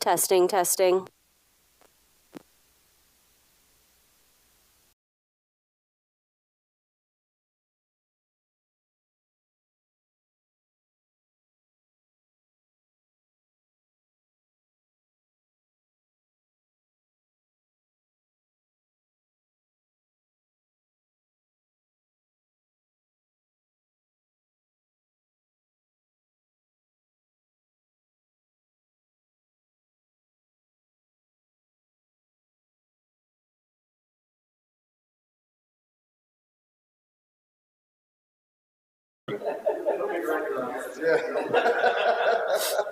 Testing, testing.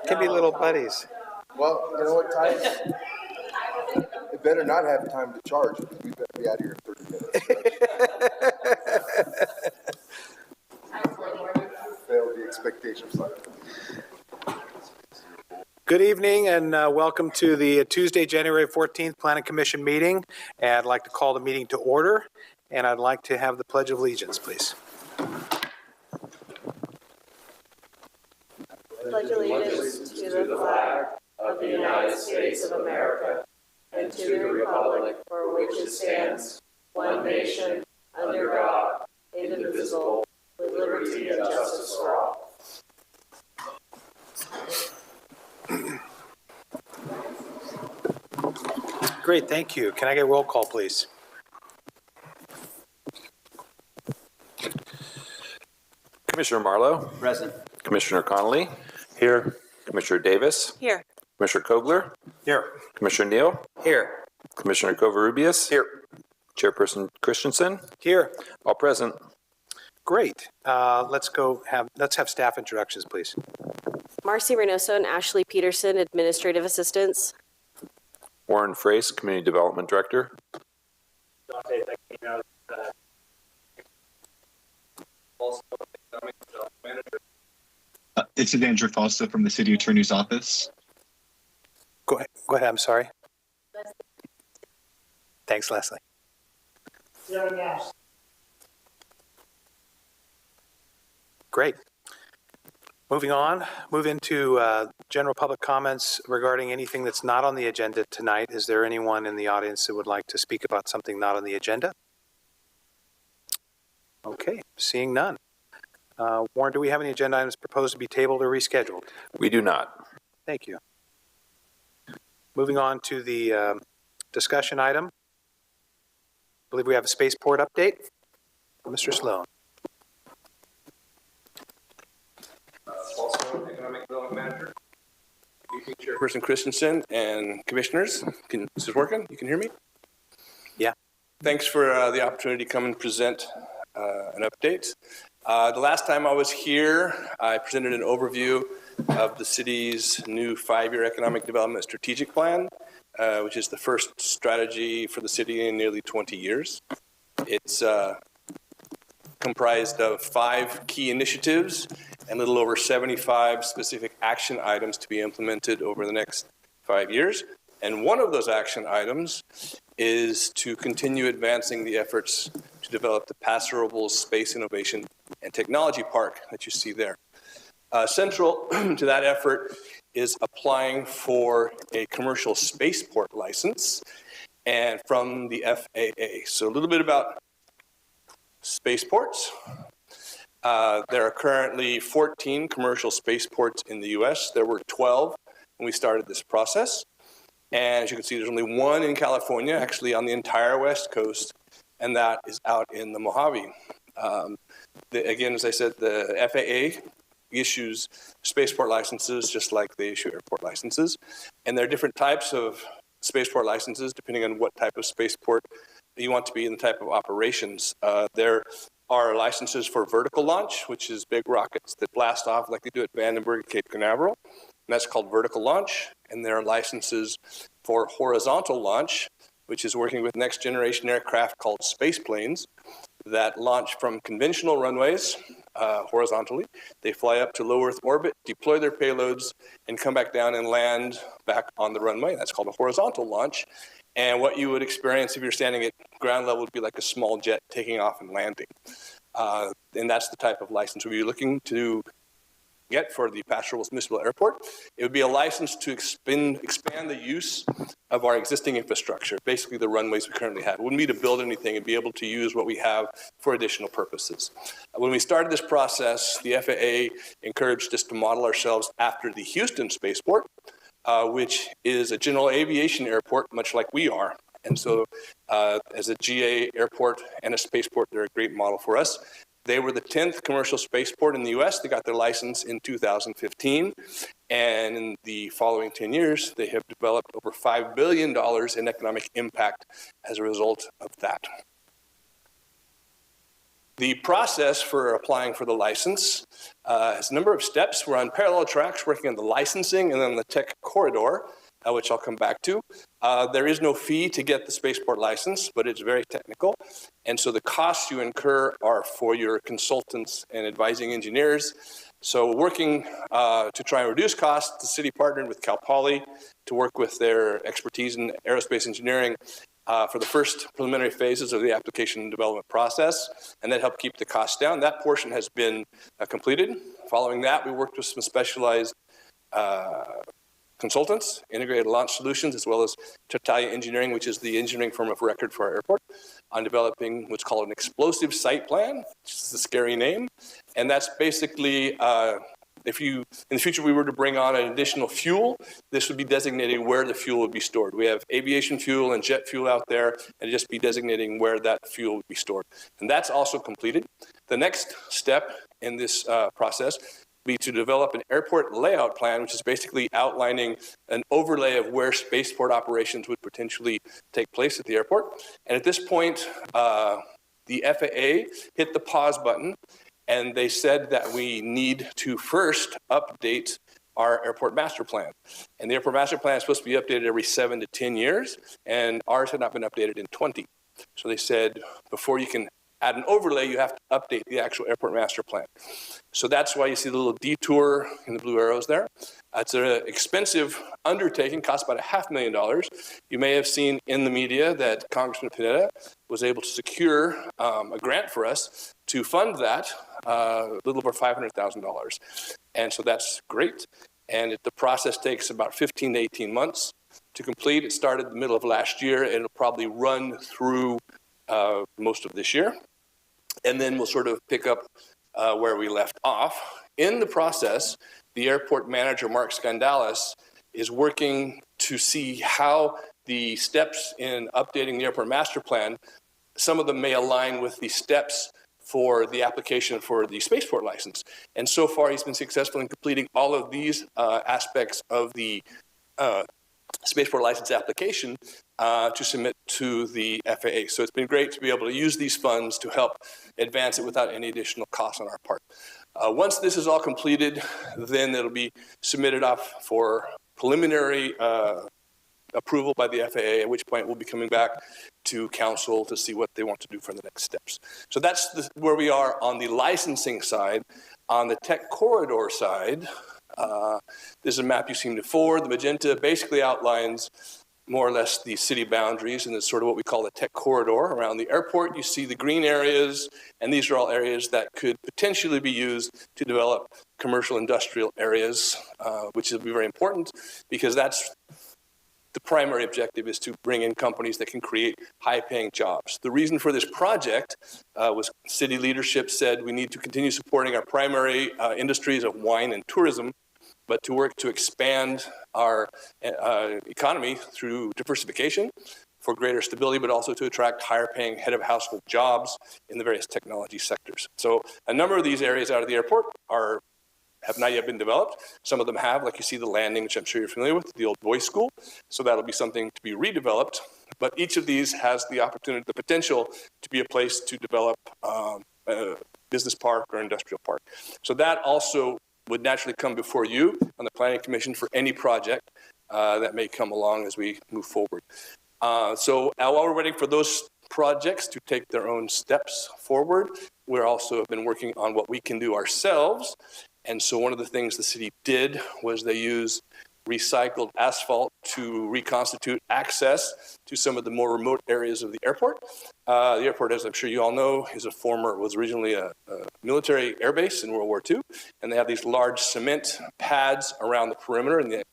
Can be little buddies. Well, you know what, Ty? It better not have time to charge because we better be out of here in 30 minutes. Failed the expectations. Good evening and welcome to the Tuesday, January 14th Planning Commission meeting. And I'd like to call the meeting to order, and I'd like to have the Pledge of Allegiance, please. Pledge allegiance to the flag of the United States of America and to the republic for which it stands, one nation, under God, indivisible, with liberty and justice for all. Great, thank you. Can I get a roll call, please? Commissioner Marlowe. Present. Commissioner Connolly. Here. Commissioner Davis. Here. Commissioner Kogler. Here. Commissioner Neal. Here. Commissioner Covarrubias. Here. Chairperson Christensen. Here. All present. Great. Let's have staff introductions, please. Marcy Reynoso and Ashley Peterson, administrative assistants. Warren Frace, Community Development Director. This is Andrew Fausto from the City Attorney's Office. Go ahead, I'm sorry. Thanks, Leslie. Great. Moving on, move into general public comments regarding anything that's not on the agenda tonight. Is there anyone in the audience that would like to speak about something not on the agenda? Okay, seeing none. Warren, do we have any agenda items proposed to be tabled or rescheduled? We do not. Thank you. Moving on to the discussion item. I believe we have a spaceport update from Mr. Sloan. Also Economic Development Manager. Chairperson Christensen and commissioners. Is this working? You can hear me? Yeah. Thanks for the opportunity to come and present an update. The last time I was here, I presented an overview of the city's new 5-year economic development strategic plan, which is the first strategy for the city in nearly 20 years. It's comprised of 5 key initiatives and a little over 75 specific action items to be implemented over the next 5 years. And one of those action items is to continue advancing the efforts to develop the Paso Robles Space Innovation and Technology Park that you see there. Central to that effort is applying for a commercial spaceport license and from the FAA. So a little bit about spaceports. There are currently 14 commercial spaceports in the U.S. There were 12 when we started this process. And as you can see, there's only one in California, actually on the entire West Coast, and that is out in the Mojave. Again, as I said, the FAA issues spaceport licenses just like they issue airport licenses. And there are different types of spaceport licenses depending on what type of spaceport you want to be in the type of operations. There are licenses for vertical launch, which is big rockets that blast off like they do at Vandenberg and Cape Canaveral. And that's called vertical launch. And there are licenses for horizontal launch, which is working with next generation aircraft called space planes that launch from conventional runways horizontally. They fly up to low Earth orbit, deploy their payloads, and come back down and land back on the runway. That's called a horizontal launch. And what you would experience if you're standing at ground level would be like a small jet taking off and landing. And that's the type of license we're looking to get for the Paso Robles Municipal Airport. It would be a license to expand the use of our existing infrastructure, basically the runways we currently have. It wouldn't be to build anything, it'd be able to use what we have for additional purposes. When we started this process, the FAA encouraged us to model ourselves after the Houston spaceport, which is a general aviation airport, much like we are. And so as a GA airport and a spaceport, they're a great model for us. They were the 10th commercial spaceport in the US. They got their license in 2015. And in the following 10 years, they have developed over $5 billion in economic impact as a result of that. The process for applying for the license has a number of steps. We're on parallel tracks working on the licensing and then the tech corridor, which I'll come back to. There is no fee to get the spaceport license, but it's very technical. And so the costs you incur are for your consultants and advising engineers. So working to try and reduce costs, the city partnered with Cal Poly to work with their expertise in aerospace engineering for the first preliminary phases of the application and development process, and that helped keep the costs down. That portion has been completed. Following that, we worked with some specialized consultants, Integrated Launch Solutions, as well as Tartaglia Engineering, which is the engineering firm of record for our airport, on developing what's called an explosive site plan, which is a scary name. And that's basically, if you, in the future, we were to bring on an additional fuel, this would be designating where the fuel would be stored. We have aviation fuel and jet fuel out there, and just be designating where that fuel would be stored. And that's also completed. The next step in this process be to develop an airport layout plan, which is basically outlining an overlay of where spaceport operations would potentially take place at the airport. And at this point, the FAA hit the pause button, and they said that we need to first update our airport master plan. And the airport master plan is supposed to be updated every 7 to 10 years, and ours had not been updated in 20. So they said, before you can add an overlay, you have to update the actual airport master plan. So that's why you see the little detour in the blue arrows there. It's an expensive undertaking, costs about $500,000. You may have seen in the media that Congressman Pineda was able to secure a grant for us to fund that, a little over $500,000. And so that's great. And the process takes about 15 to 18 months to complete. It started in the middle of last year, and it'll probably run through most of this year. And then we'll sort of pick up where we left off. In the process, the airport manager, Mark Skandalis, is working to see how the steps in updating the airport master plan, some of them may align with the steps for the application for the spaceport license. And so far, he's been successful in completing all of these aspects of the spaceport license application to submit to the FAA. So it's been great to be able to use these funds to help advance it without any additional cost on our part. Once this is all completed, then it'll be submitted off for preliminary approval by the FAA, at which point we'll be coming back to council to see what they want to do for the next steps. So that's where we are on the licensing side. On the tech corridor side, this is a map you've seen before. The magenta basically outlines more or less the city boundaries, and it's sort of what we call the tech corridor around the airport. You see the green areas, and these are all areas that could potentially be used to develop commercial industrial areas, which will be very important because that's the primary objective, is to bring in companies that can create high-paying jobs. The reason for this project was city leadership said we need to continue supporting our primary industries of wine and tourism, but to work to expand our economy through diversification for greater stability, but also to attract higher paying head of household jobs in the various technology sectors. So a number of these areas out of the airport have not yet been developed. Some of them have, like you see the landing, which I'm sure you're familiar with, the old boys' school. So that'll be something to be redeveloped. But each of these has the opportunity, the potential to be a place to develop a business park or industrial park. So that also would naturally come before you on the Planning Commission for any project that may come along as we move forward. So while we're waiting for those projects to take their own steps forward, we're also have been working on what we can do ourselves. And so one of the things the city did was they used recycled asphalt to reconstitute access to some of the more remote areas of the airport. The airport, as I'm sure you all know, was originally a military air base in World War II, and they have these large cement pads around the perimeter in the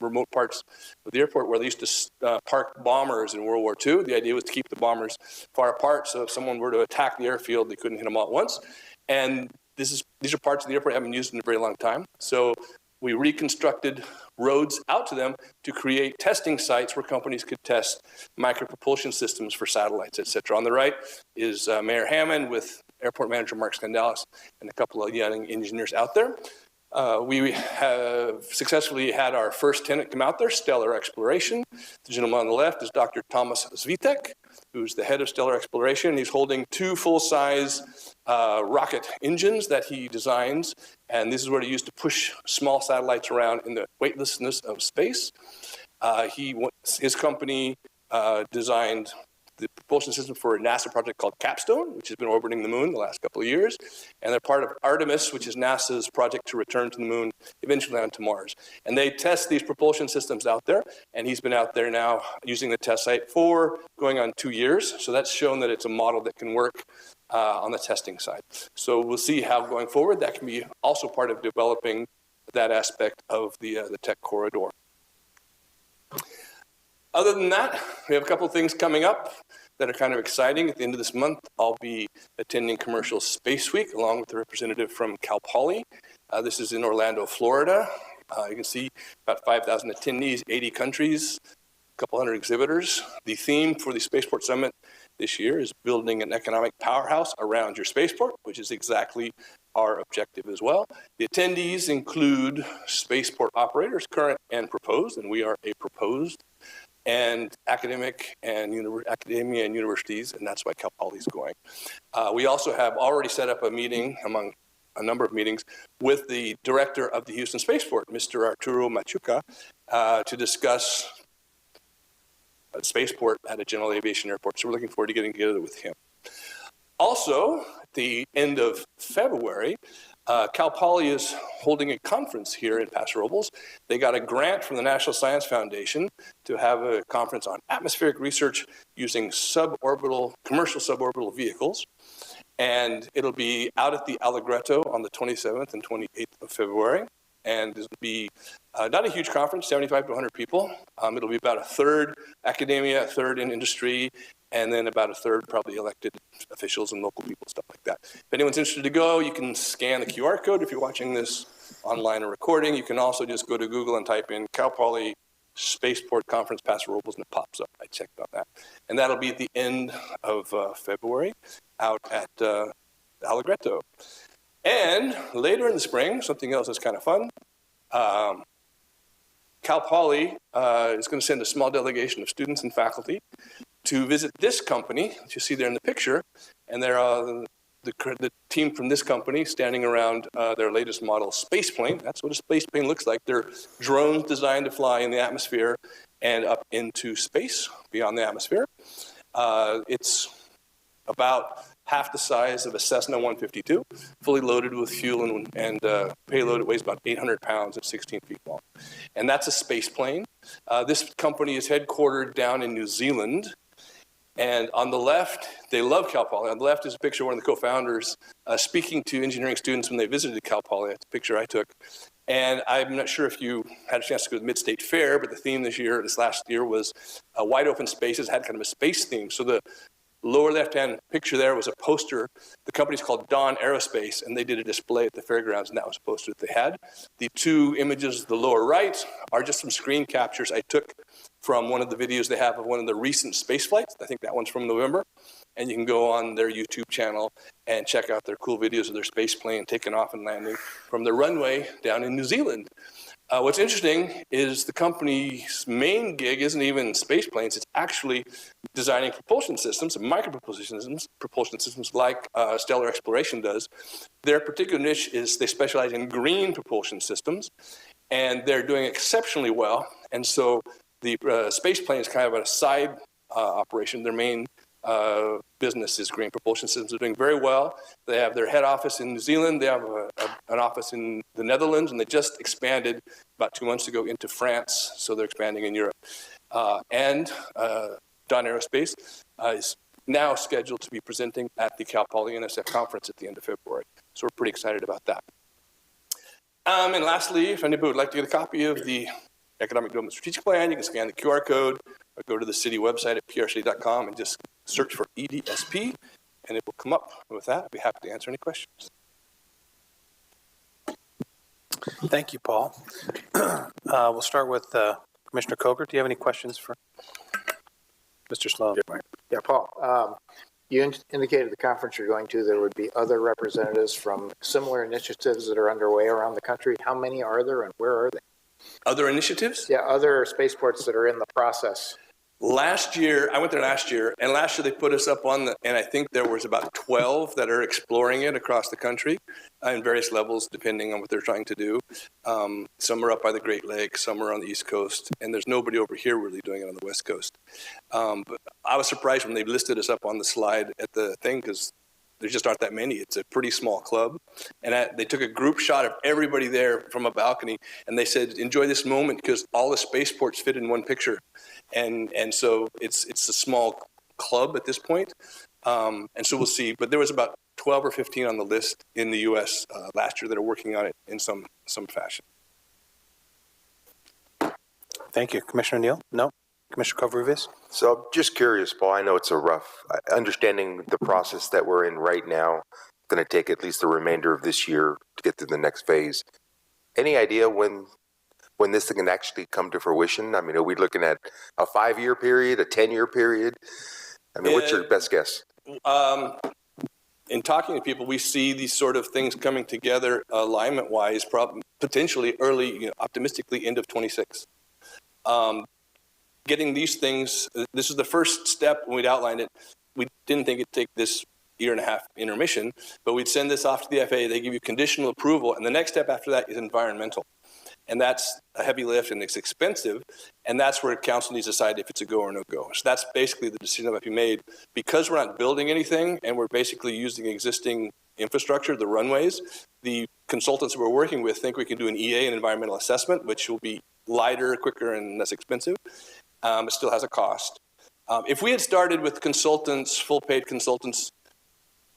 remote parts of the airport where they used to park bombers in World War II. The idea was to keep the bombers far apart, so if someone were to attack the airfield, they couldn't hit them all at once. And these are parts of the airport that haven't been used in a very long time. So we reconstructed roads out to them to create testing sites where companies could test micropropulsion systems for satellites, et cetera. On the right is Mayor Hammond with Airport Manager Mark Skandalis and a couple of young engineers out there. We have successfully had our first tenant come out there, Stellar Exploration. The gentleman on the left is Dr. Thomas Zvitek, who's the head of Stellar Exploration. He's holding 2 full-size rocket engines that he designs, and this is what he used to push small satellites around in the weightlessness of space. His company designed the propulsion system for a NASA project called Capstone, which has been orbiting the moon the last couple of years. And they're part of Artemis, which is NASA's project to return to the moon, eventually onto Mars. And they test these propulsion systems out there. And he's been out there now using the test site for going on 2 years. So that's shown that it's a model that can work on the testing side. So we'll see how going forward that can be also part of developing that aspect of the tech corridor. Other than that, we have a couple of things coming up that are kind of exciting. At the end of this month, I'll be attending Commercial Space Week along with a representative from Cal Poly. This is in Orlando, Florida. You can see about 5,000 attendees, 80 countries, a couple hundred exhibitors. The theme for the Spaceport Summit this year is building an economic powerhouse around your spaceport, which is exactly our objective as well. The attendees include spaceport operators, current and proposed, and we are a proposed, and academia and universities, and that's why Cal Poly is going. We also have already set up a meeting, among a number of meetings, with the director of the Houston Spaceport, Mr. Arturo Machuca, to discuss spaceport at a general aviation airport. So we're looking forward to getting together with him. Also, at the end of February, Cal Poly is holding a conference here in Paso Robles. They got a grant from the National Science Foundation to have a conference on atmospheric research using commercial suborbital vehicles. And it'll be out at the Allegretto on the 27th and 28th of February. And this will be not a huge conference, 75 to 100 people. It'll be about a third academia, a third in industry, and then about a third probably elected officials and local people, stuff like that. If anyone's interested to go, you can scan the QR code if you're watching this online or recording. You can also just go to Google and type in Cal Poly Spaceport Conference Paso Robles, and it pops up. I checked on that. And that'll be at the end of February out at Allegretto. And later in the spring, something else that's kind of fun, Cal Poly is going to send a small delegation of students and faculty to visit this company that you see there in the picture, and they're the team from this company standing around their latest model space plane. That's what a space plane looks like. They're drones designed to fly in the atmosphere and up into space beyond the atmosphere. It's about half the size of a Cessna 152, fully loaded with fuel and payload. It weighs about 800 pounds at 16 feet long. And that's a space plane. This company is headquartered down in New Zealand. And on the left, they love Cal Poly. On the left is a picture of one of the co-founders speaking to engineering students when they visited Cal Poly. That's a picture I took. And I'm not sure if you had a chance to go to the Mid-State Fair, but the theme this last year was wide open spaces, had kind of a space theme. So the lower left-hand picture there was a poster. The company's called Dawn Aerospace, and they did a display at the fairgrounds, and that was a poster that they had. The two images, the lower right, are just some screen captures I took from one of the videos they have of one of the recent space flights. I think that one's from November. And you can go on their YouTube channel and check out their cool videos of their space plane taking off and landing from the runway down in New Zealand. What's interesting is the company's main gig isn't even space planes. It's actually designing propulsion systems, propulsion systems like Stellar Exploration does. Their particular niche is they specialize in green propulsion systems, and they're doing exceptionally well. And so the space plane is kind of a side operation. Their main business is Green Propulsion Systems. They're doing very well. They have their head office in New Zealand. They have an office in the Netherlands, and they just expanded about 2 months ago into France. So they're expanding in Europe. And Dawn Aerospace is now scheduled to be presenting at the Cal Poly NSF conference at the end of February. So we're pretty excited about that. And lastly, if anybody would like to get a copy of the Economic Development Strategic Plan, you can scan the QR code or go to the city website at prcity.com and just search for EDSP, and it will come up. And with that, I'd be happy to answer any questions. Thank you, Paul. We'll start with Commissioner Coker. Do you have any questions for Mr. Sloan? Yeah, Paul, you indicated the conference you're going to, there would be other representatives from similar initiatives that are underway around the country. How many are there and where are they? Other initiatives? Yeah, other spaceports that are in the process. Last year, I went there last year, and last year they put us up on and I think there was about 12 that are exploring it across the country in various levels, depending on what they're trying to do. Some are up by the Great Lakes, some are on the East Coast, and there's nobody over here really doing it on the West Coast. But I was surprised when they listed us up on the slide at the thing, because there just aren't that many. It's a pretty small club. And they took a group shot of everybody there from a balcony, and they said, enjoy this moment because all the spaceports fit in one picture. And so it's a small club at this point. And so we'll see. But there was about 12 or 15 on the list in the U.S. Last year that are working on it in some fashion. Thank you. Commissioner Neal? No? Commissioner Covarrubias? So I'm just curious, Paul, I know it's a rough, understanding the process that we're in right now, it's going to take at least the remainder of this year to get to the next phase. Any idea when this thing can actually come to fruition? I mean, are we looking at a 5-year period, a 10-year period? I mean, what's your best guess? In talking to people, we see these sort of things coming together alignment-wise, potentially early, optimistically end of 26. Getting these things, this is the first step when we'd outlined it. We didn't think it'd take this 1.5 year intermission, but we'd send this off to the FAA. They give you conditional approval, and the next step after that is environmental. And that's a heavy lift, and it's expensive, and that's where council needs to decide if it's a go or no go. So that's basically the decision that will be made. Because we're not building anything, and we're basically using existing infrastructure, the runways, the consultants we're working with think we can do an EA, an environmental assessment, which will be lighter, quicker, and less expensive. It still has a cost. If we had started with consultants, full-paid consultants,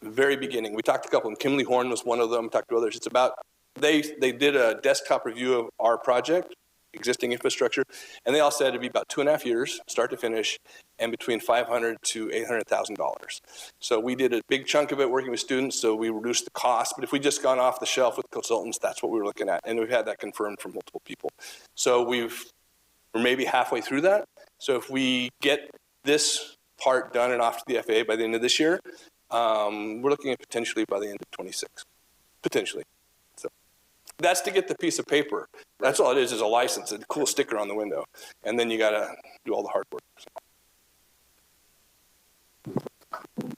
very beginning, we talked to a couple of them. Kimley Horn was one of them, talked to others. It's about, they did a desktop review of our project, existing infrastructure, and they all said it'd be about 2.5 years, start to finish, and between $500,000 to $800,000. So we did a big chunk of it working with students, so we reduced the cost. But if we just gone off the shelf with consultants, that's what we were looking at, and we've had that confirmed from multiple people. So we're maybe halfway through that. So if we get this part done and off to the FAA by the end of this year, we're looking at potentially by the end of 26, potentially. So that's to get the piece of paper. That's all it is a license, a cool sticker on the window. And then you got to do all the hard work. So.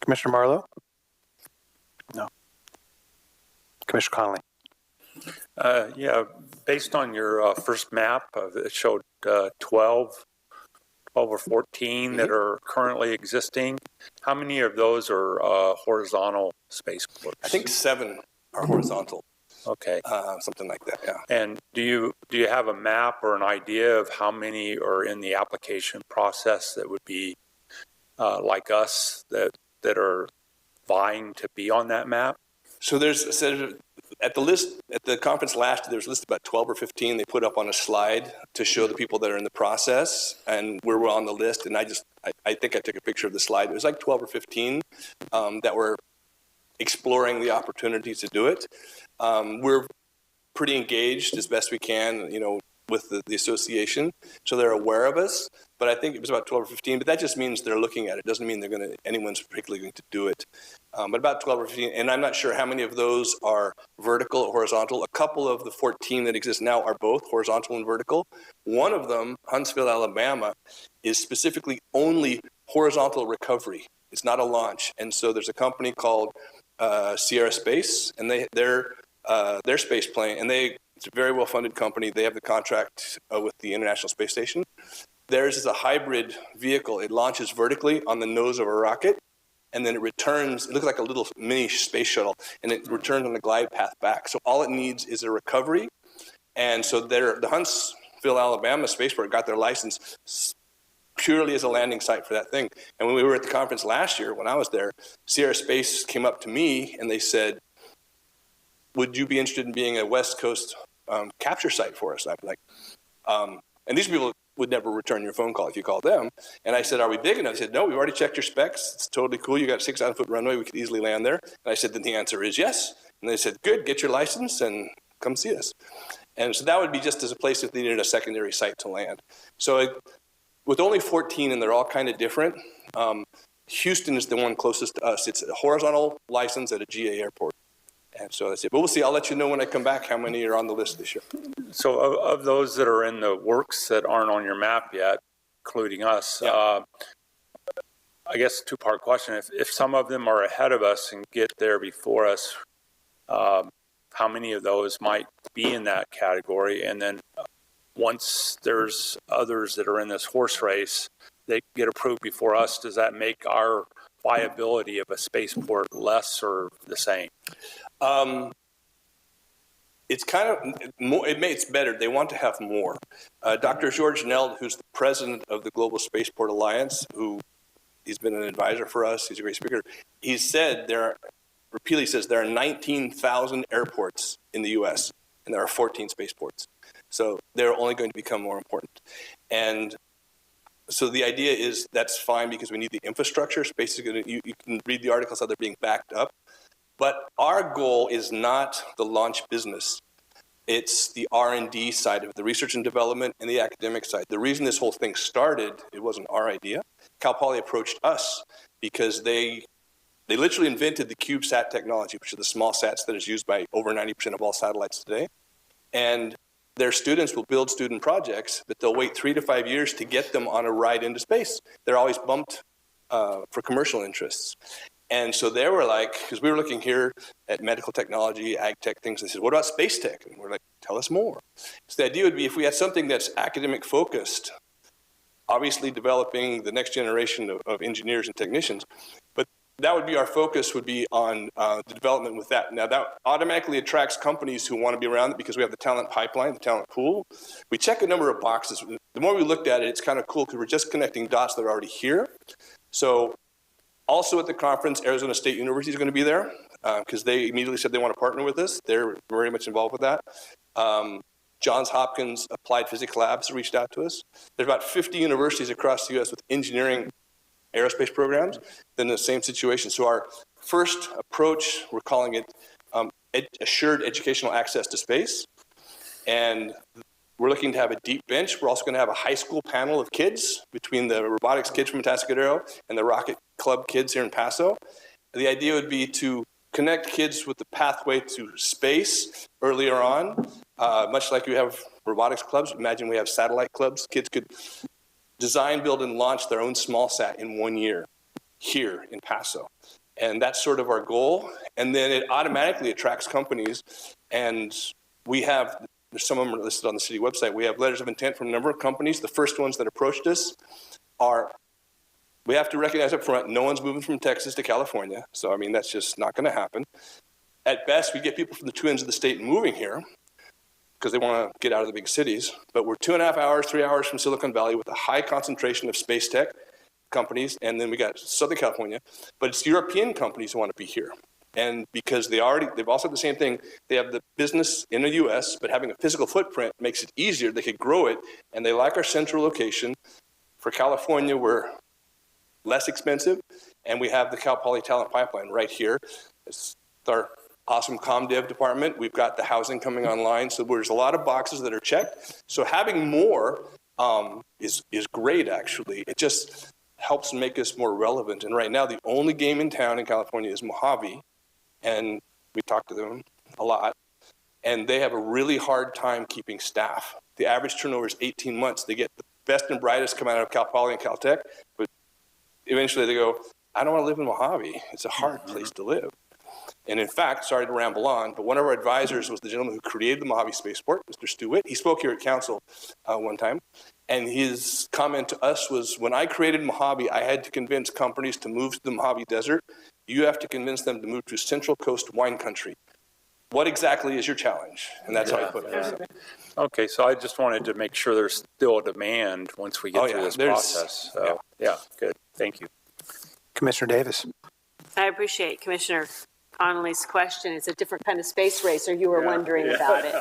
Commissioner Marlowe? No. Commissioner Connolly? Yeah, based on your first map, it showed 12 or 14 that are currently existing. How many of those are horizontal spaceports? I think 7 are horizontal. Okay. Something like that, yeah. And do you have a map or an idea of how many are in the application process that would be like us that are vying to be on that map? So at the conference last year, there was a list of about 12 or 15 they put up on a slide to show the people that are in the process, and we're on the list. And I think I took a picture of the slide. It was like 12 or 15 that were exploring the opportunities to do it. We're pretty engaged as best we can, with the association, so they're aware of us. But I think it was about 12 or 15. But that just means they're looking at it. It doesn't mean anyone's particularly going to do it. But about 12 or 15, and I'm not sure how many of those are vertical or horizontal. A couple of the 14 that exist now are both horizontal and vertical. One of them, Huntsville, Alabama, is specifically only horizontal recovery. It's not a launch. And so there's a company called Sierra Space, and their space plane, and it's a very well-funded company. They have the contract with the International Space Station, Theirs is a hybrid vehicle. It launches vertically on the nose of a rocket, and then it returns. It looks like a little mini space shuttle, and it returns on a glide path back. So all it needs is a recovery. And so the Huntsville, Alabama spaceport got their license purely as a landing site for that thing. And when we were at the conference last year, when I was there, Sierra Space came up to me and they said, would you be interested in being a West Coast capture site for us? I'd be like, and these people would never return your phone call if you called them. And I said, are we big enough? They said, no, we've already checked your specs. It's totally cool. You got a 6,000-foot runway. We could easily land there. And I said, then the answer is yes. And they said, good, get your license and come see us. And so that would be just as a place if they needed a secondary site to land. So with only 14, and they're all kind of different, Houston is the one closest to us. It's a horizontal license at a GA airport. And so that's it. But we'll see. I'll let you know when I come back how many are on the list this year. So of those that are in the works that aren't on your map yet, including us, I guess a two-part question. If some of them are ahead of us and get there before us, how many of those might be in that category? And then once there's others that are in this horse race, they get approved before us, does that make our viability of a spaceport less or the same? It's kind of more, it's better. They want to have more. Dr. George Neld, who's the president of the Global Spaceport Alliance, he's been an advisor for us. He's a great speaker. He said repeatedly says there are 19,000 airports in the U.S. and there are 14 spaceports. So they're only going to become more important. And so the idea is that's fine because we need the infrastructure. Space is going to, you can read the articles how they're being backed up. But our goal is not the launch business. It's the R&D side of it, the research and development and the academic side. The reason this whole thing started, it wasn't our idea. Cal Poly approached us because they literally invented the CubeSat technology, which are the small sats that is used by over 90% of all satellites today. And their students will build student projects, but they'll wait 3 to 5 years to get them on a ride into space. They're always bumped for commercial interests. And so they were like, because we were looking here at medical technology, ag tech things, they said, what about space tech? And we're like, tell us more. So the idea would be if we had something that's academic focused, obviously developing the next generation of engineers and technicians, but that would be our focus, would be on the development with that. Now that automatically attracts companies who want to be around it because we have the talent pipeline, the talent pool. We check a number of boxes. The more we looked at it, it's kind of cool because we're just connecting dots that are already here. So also at the conference, Arizona State University is going to be there because they immediately said they want to partner with us. They're very much involved with that. Johns Hopkins Applied Physics Labs reached out to us. There's about 50 universities across the U.S. with engineering aerospace programs in the same situation. So our first approach, we're calling it assured educational access to space. And we're looking to have a deep bench. We're also going to have a high school panel of kids between the robotics kids from Atascadero and the rocket club kids here in Paso. The idea would be to connect kids with the pathway to space earlier on, much like you have robotics clubs. Imagine we have satellite clubs. Kids could design, build, and launch their own small sat in 1 year here in Paso. And that's sort of our goal. And then it automatically attracts companies. And we have, some of them are listed on the city website. We have letters of intent from a number of companies. The first ones that approached us are, we have to recognize up front, no one's moving from Texas to California. So, I mean, that's just not going to happen. At best, we get people from the two ends of the state moving here because they want to get out of the big cities. But we're 2.5 hours, 3 hours from Silicon Valley with a high concentration of space tech companies. And then we got Southern California. But it's European companies who want to be here. And because they've also the same thing, they have the business in the US, but having a physical footprint makes it easier. They could grow it. And they like our central location. For California, we're less expensive. And we have the Cal Poly talent pipeline right here. It's our awesome comm dev department. We've got the housing coming online. So there's a lot of boxes that are checked. So having more is great, actually. It just helps make us more relevant. And right now, the only game in town in California is Mojave. And we talk to them a lot. And they have a really hard time keeping staff. The average turnover is 18 months. They get the best and brightest come out of Cal Poly and Caltech, but eventually they go, I don't want to live in Mojave. It's a hard place to live. And in fact, sorry to ramble on, but one of our advisors was the gentleman who created the Mojave Spaceport, Mr. Stu Witt. He spoke here at council one time, and his comment to us was, when I created Mojave, I had to convince companies to move to the Mojave Desert. You have to convince them to move to Central Coast wine country. What exactly is your challenge? And that's how I put it. Okay, so I just wanted to make sure there's still a demand once we get through this process. So, yeah, good. Thank you. Commissioner Davis. I appreciate Commissioner Connolly's question. It's a different kind of space racer. You were wondering about it.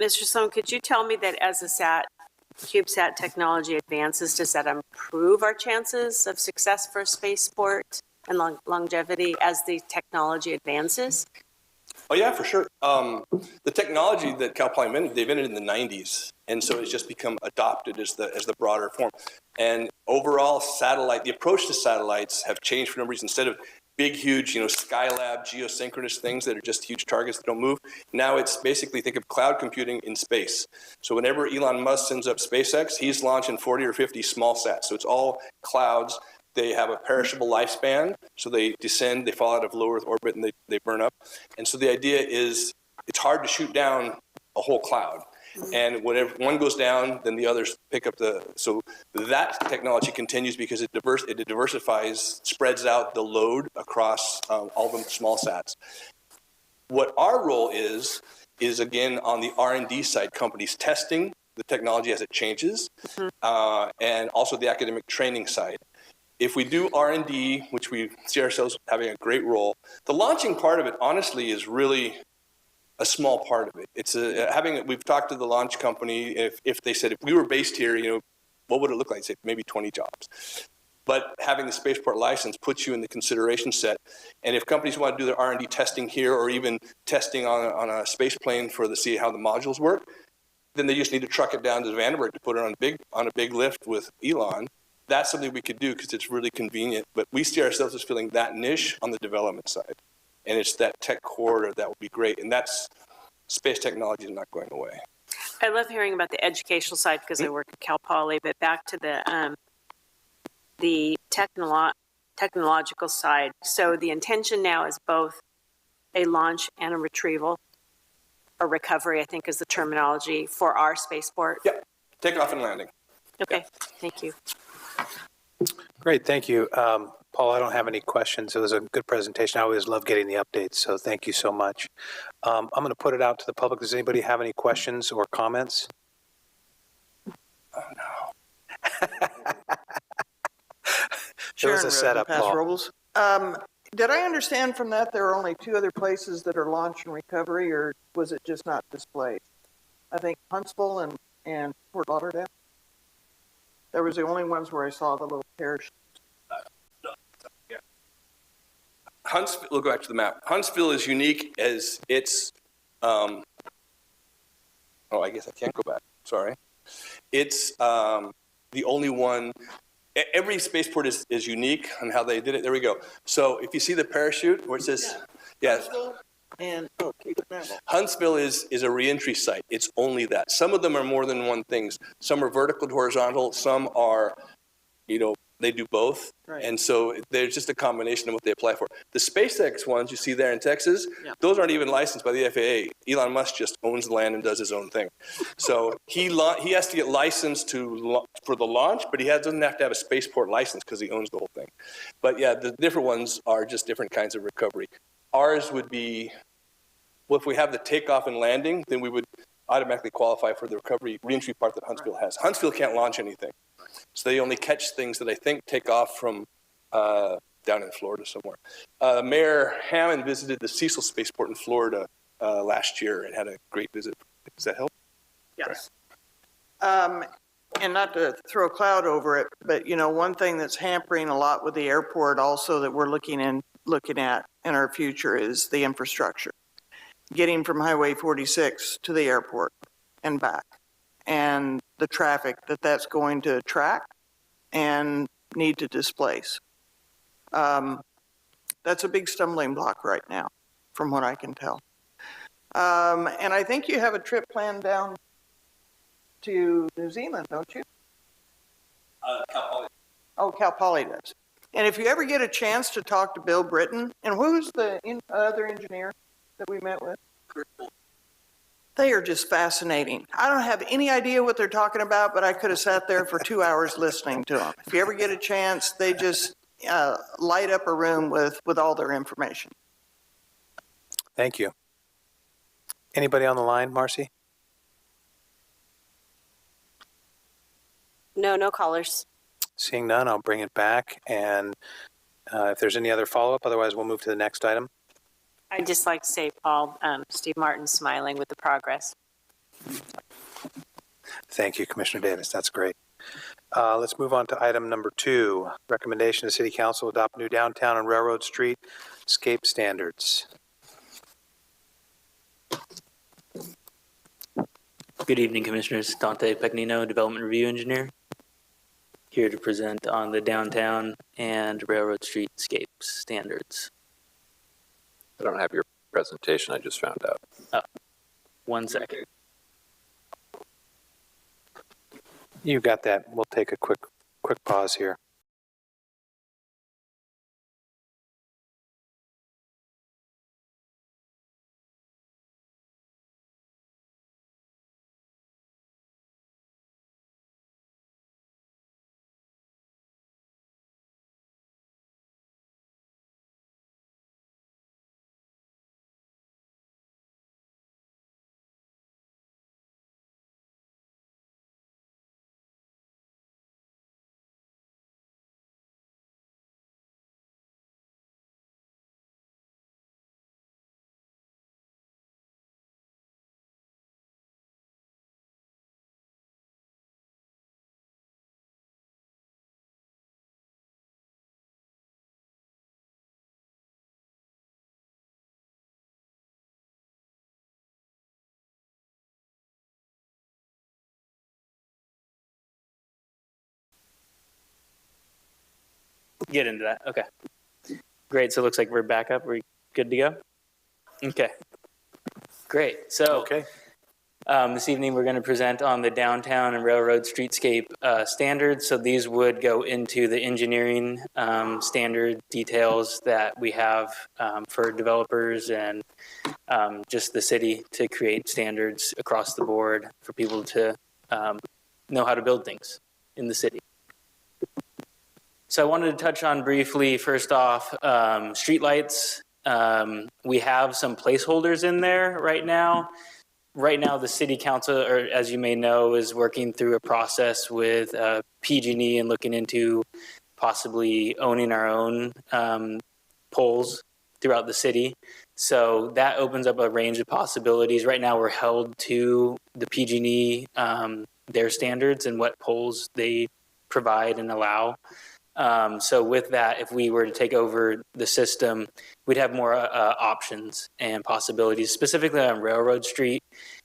Mr. Sloan, could you tell me that as the CubeSat technology advances, does that improve our chances of success for a spaceport and longevity as the technology advances? Oh yeah, for sure. The technology that Cal Poly invented, they invented in the 90s, and so it's just become adopted as the broader form. And overall, the approach to satellites have changed for a number of reasons. Instead of big, huge, Skylab geosynchronous things that are just huge targets that don't move, now it's basically, think of cloud computing in space. So whenever Elon Musk sends up SpaceX, he's launching 40 or 50 small sats. So it's all clouds. They have a perishable lifespan, so they descend, they fall out of low Earth orbit, and they burn up. And so the idea is it's hard to shoot down a whole cloud. And whenever one goes down, then the others pick up so that technology continues because it diversifies, spreads out the load across all the small sats. What our role is again on the R&D side, companies testing the technology as it changes, and also the academic training side. If we do R&D, which we see ourselves having a great role, the launching part of it, honestly, is really a small part of it. It's we've talked to the launch company. If they said, if we were based here, what would it look like? Say maybe 20 jobs. But having the spaceport license puts you in the consideration set. And if companies want to do their R&D testing here, or even testing on a space plane to see how the modules work, then they just need to truck it down to Vandenberg to put it on a big lift with Elon. That's something we could do because it's really convenient. But we see ourselves as filling that niche on the development side. And it's that tech corridor that would be great. And that's space technology is not going away. I love hearing about the educational side because I work at Cal Poly, but back to the technological side. So the intention now is both a launch and a retrieval, or recovery, I think is the terminology, for our spaceport. Yeah, takeoff and landing. Okay, thank you. Great, thank you. Paul, I don't have any questions. It was a good presentation. I always love getting the updates, so thank you so much. I'm going to put it out to the public. Does anybody have any questions or comments? Oh, no. It was a setup, Paso Paul. Robles. Did I understand from that there are only 2 other places that are launch and recovery, or was it just not displayed? I think Huntsville and Fort Lauderdale. There was the only ones where I saw the little parachute. Huntsville, we'll go back to the map. Huntsville is unique as it's, I guess I can't go back, sorry. It's the only one, every spaceport is unique on how they did it. There we go. So if you see the parachute where it says, Huntsville and Huntsville is a reentry site. It's only that. Some of them are more than one things. Some are vertical to horizontal. Some are, they do both. Right. And so there's just a combination of what they apply for. The SpaceX ones you see there in Texas, those aren't even licensed by the FAA. Elon Musk just owns the land and does his own thing. So he has to get licensed for the launch, but he doesn't have to have a spaceport license because he owns the whole thing. But yeah, the different ones are just different kinds of recovery. Ours would be, well, if we have the takeoff and landing, then we would automatically qualify for the recovery reentry part that Huntsville has. Huntsville can't launch anything. So they only catch things that I think take off from down in Florida somewhere. Mayor Hammond visited the Cecil Spaceport in Florida last year and had a great visit. Does that help? Yes. And not to throw a cloud over it, but one thing that's hampering a lot with the airport also that we're looking at in our future is the infrastructure. Getting from Highway 46 to the airport and back, and the traffic that's going to attract and need to displace. That's a big stumbling block right now, from what I can tell. And I think you have a trip planned down to New Zealand, don't you? Cal Poly. Oh, Cal Poly does. And if you ever get a chance to talk to Bill Britton, and who's the other engineer that we met with? They are just fascinating. I don't have any idea what they're talking about, but I could have sat there for 2 hours listening to them. If you ever get a chance, they just light up a room with all their information. Thank you. Anybody on the line, Marcy? No, no callers. Seeing none, I'll bring it back. And if there's any other follow-up, otherwise we'll move to the next item. I'd just like to say, Paul, Steve Martin's smiling with the progress. Thank you, Commissioner Davis. That's great. Let's move on to item number 2, recommendation to City Council adopt new downtown and Railroad Street scape standards. Good evening, Commissioners. Dante Pegnino, Development Review Engineer, here to present on the downtown and Railroad Street scape standards. I don't have your presentation, I just found out. Oh, 1 second. You got that. We'll take a quick pause here. Get into that. Okay. Great. So it looks like we're back up. We're good to go? Okay. Great. So Okay. This evening we're going to present on the downtown and railroad streetscape standards. So these would go into the engineering standard details that we have for developers and just the city to create standards across the board for people to know how to build things in the city. So I wanted to touch on briefly, first off, streetlights. We have some placeholders in there right now. Right now, the city council, or as you may know, is working through a process with PG&E and looking into possibly owning our own poles throughout the city. So that opens up a range of possibilities. Right now, we're held to the PG&E, their standards and what poles they provide and allow. So with that, if we were to take over the system, we'd have more options and possibilities, specifically on Railroad Street.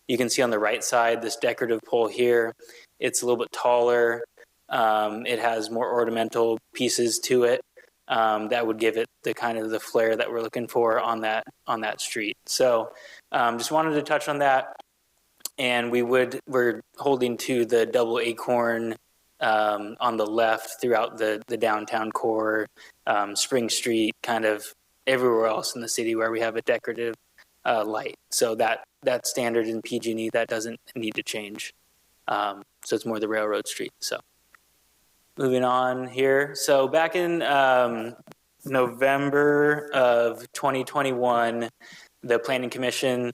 You can see on the right side, this decorative pole here, it's a little bit taller. It has more ornamental pieces to it that would give it the kind of the flair that we're looking for on that street. So just wanted to touch on that. And we're holding to the double acorn on the left throughout the downtown core, Spring Street, kind of everywhere else in the city where we have a decorative light. So that standard in PG&E, that doesn't need to change. So it's more the Railroad Street. So moving on here. So back in November of 2021, the Planning Commission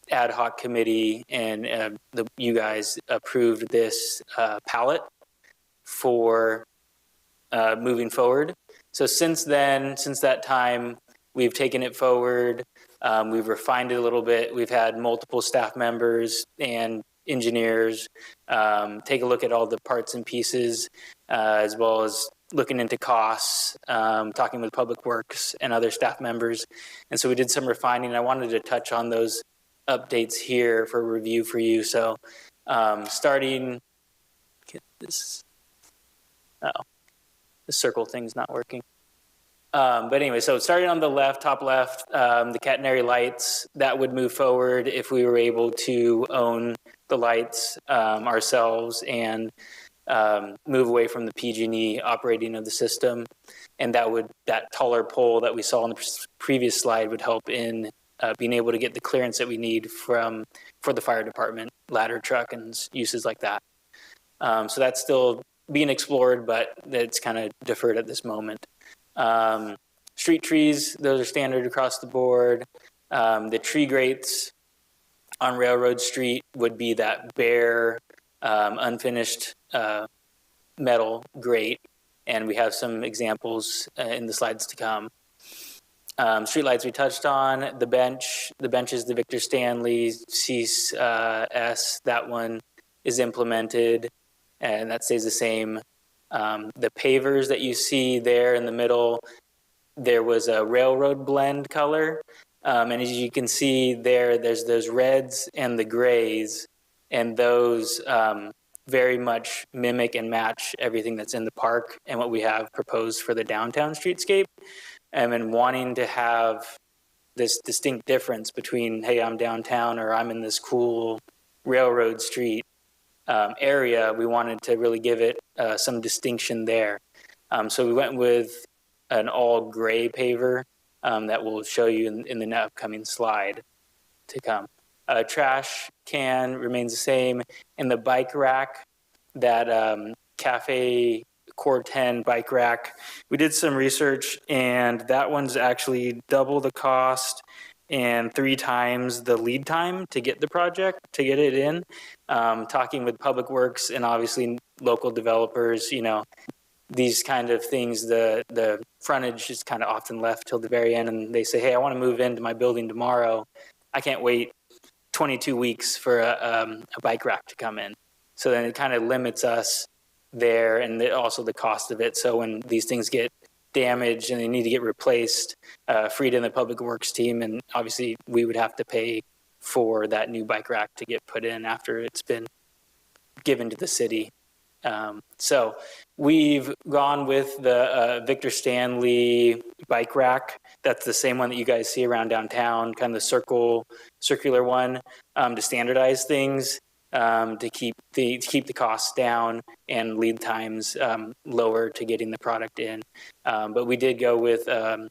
ad hoc committee and you guys approved this palette for moving forward. So since then, since that time, we've taken it forward. We've refined it a little bit. We've had multiple staff members and engineers take a look at all the parts and pieces, as well as looking into costs, talking with Public Works and other staff members. And so we did some refining. I wanted to touch on those updates here for review for you. So starting, get this, the circle thing's not working. But anyway, so starting on the left, top left, the catenary lights, that would move forward if we were able to own the lights ourselves and move away from the PG&E operating of the system. And that taller pole that we saw on the previous slide would help in being able to get the clearance that we need for the fire department, ladder truck and uses like that. So that's still being explored, but it's kind of deferred at this moment. Street trees, those are standard across the board. The tree grates on Railroad Street would be that bare, unfinished metal grate, and we have some examples in the slides to come. Streetlights we touched on. The bench is the Victor Stanley CS, that one is implemented, and that stays the same. The pavers that you see there in the middle, there was a railroad blend color. And as you can see there's those reds and the grays, and those very much mimic and match everything that's in the park and what we have proposed for the downtown streetscape. And wanting to have this distinct difference between, hey, I'm downtown or I'm in this cool railroad street area, we wanted to really give it some distinction there. So we went with an all gray paver that we'll show you in the upcoming slide to come. Trash can remains the same. And the bike rack, that Cafe Core 10 bike rack, we did some research, and that one's actually double the cost and 3 times the lead time to get it in. Talking with Public Works and obviously local developers, these kind of things, the frontage is kind of often left till the very end, and they say, hey, I want to move into my building tomorrow. I can't wait 22 weeks for a bike rack to come in. So then it kind of limits us there, and also the cost of it. So when these things get damaged and they need to get replaced, Frida and the Public Works team, and obviously we would have to pay for that new bike rack to get put in after it's been given to the city. So we've gone with the Victor Stanley bike rack. That's the same one that you guys see around downtown, kind of the circular one, to standardize things, to keep the costs down and lead times lower to getting the product in. But we did go with a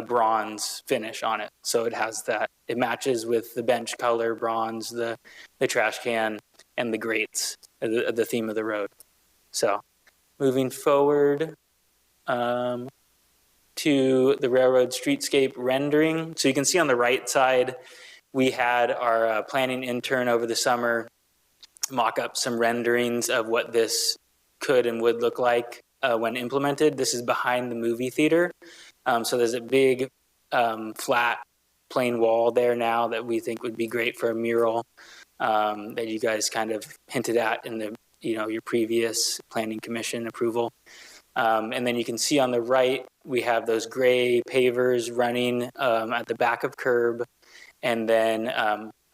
bronze finish on it, so it matches with the bench color bronze, the trash can, and the grates, the theme of the road. So moving forward to the railroad streetscape rendering. So you can see on the right side, we had our planning intern over the summer mock up some renderings of what this could and would look like when implemented. This is behind the movie theater. So there's a big flat plain wall there now that we think would be great for a mural that you guys kind of hinted at in the your previous planning commission approval. And then you can see on the right, we have those gray pavers running at the back of curb. And then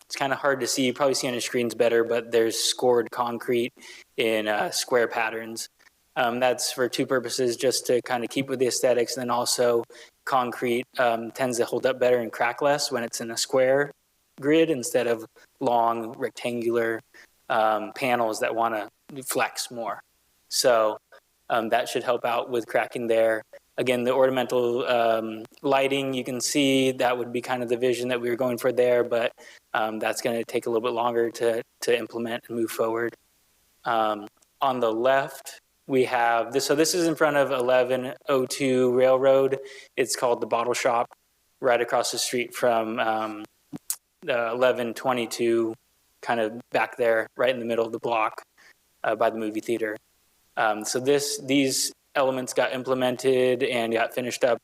it's kind of hard to see, you probably see on your screens better, but there's scored concrete in square patterns. That's for 2 purposes, just to kind of keep with the aesthetics, and then also concrete tends to hold up better and crack less when it's in a square grid instead of long rectangular panels that want to flex more. So that should help out with cracking there. Again, the ornamental lighting, you can see that would be kind of the vision that we were going for there, but that's going to take a little bit longer to implement and move forward. On the left, we have this. So this is in front of 1102 Railroad. It's called the Bottle Shop, right across the street from 1122, kind of back there, right in the middle of the block by the movie theater. So these elements got implemented and got finished up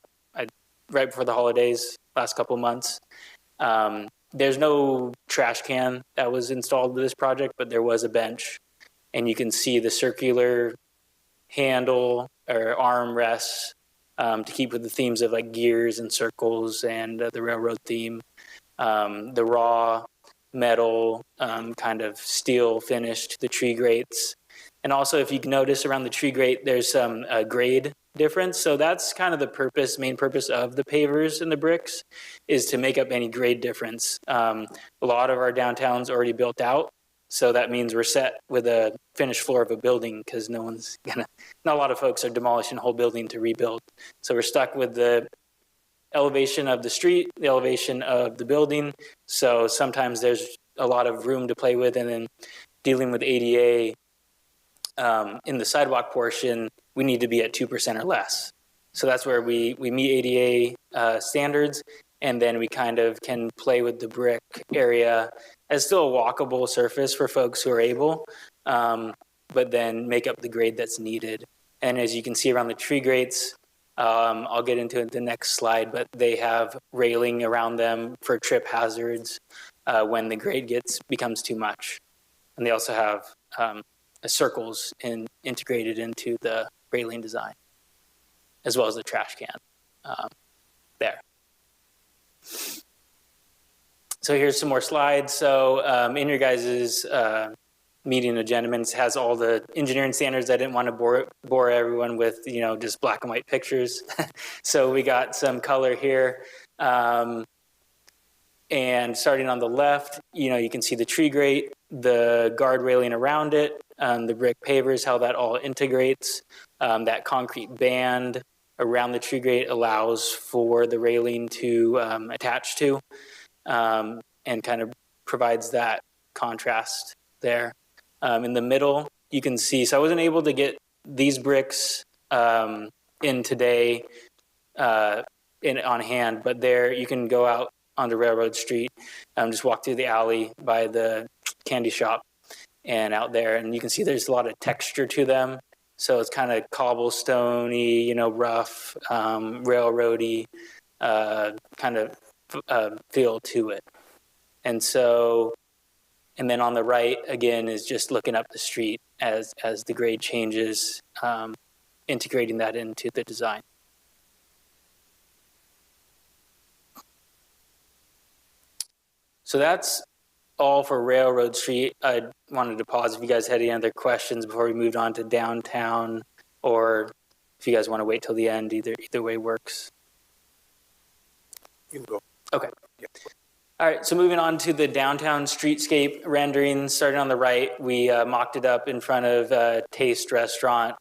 right before the holidays, last couple of months. There's no trash can that was installed with this project, but there was a bench, and you can see the circular handle or arm rests to keep with the themes of like gears and circles and the railroad theme. The raw metal kind of steel finish to the tree grates. And also, if you can notice around the tree grate, there's some grade difference. So that's kind of the main purpose of the pavers and the bricks, is to make up any grade difference. A lot of our downtown's already built out So that means we're set with a finished floor of a building because not a lot of folks are demolishing a whole building to rebuild. So we're stuck with the elevation of the street, the elevation of the building. So sometimes there's a lot of room to play with, and then dealing with ADA in the sidewalk portion, we need to be at 2% or less. So that's where we meet ADA standards, and then we kind of can play with the brick area as still a walkable surface for folks who are able, but then make up the grade that's needed. And as you can see around the tree grates, I'll get into it the next slide, but they have railing around them for trip hazards when the grade becomes too much. And they also have circles integrated into the railing design, as well as the trash can there. So here's some more slides. So in your guys' meeting agenda, it has all the engineering standards. I didn't want to bore everyone with, just black and white pictures. So we got some color here. And starting on the left, you can see the tree grate, the guard railing around it, the brick pavers, how that all integrates. That concrete band around the tree grate allows for the railing to attach to, and kind of provides that contrast there. In the middle, you can see, so I wasn't able to get these bricks in today on hand, but there you can go out onto Railroad Street, just walk through the alley by the candy shop and out there, and you can see there's a lot of texture to them. So it's kind of cobblestone-y, rough, railroady kind of feel to it. And then on the right, again, is just looking up the street as the grade changes, integrating that into the design. So that's all for Railroad Street. I wanted to pause if you guys had any other questions before we moved on to downtown, or if you guys want to wait till the end, either way works. You can go. Okay. Yeah. All right, so moving on to the downtown streetscape rendering. Starting on the right, we mocked it up in front of Taste Restaurant,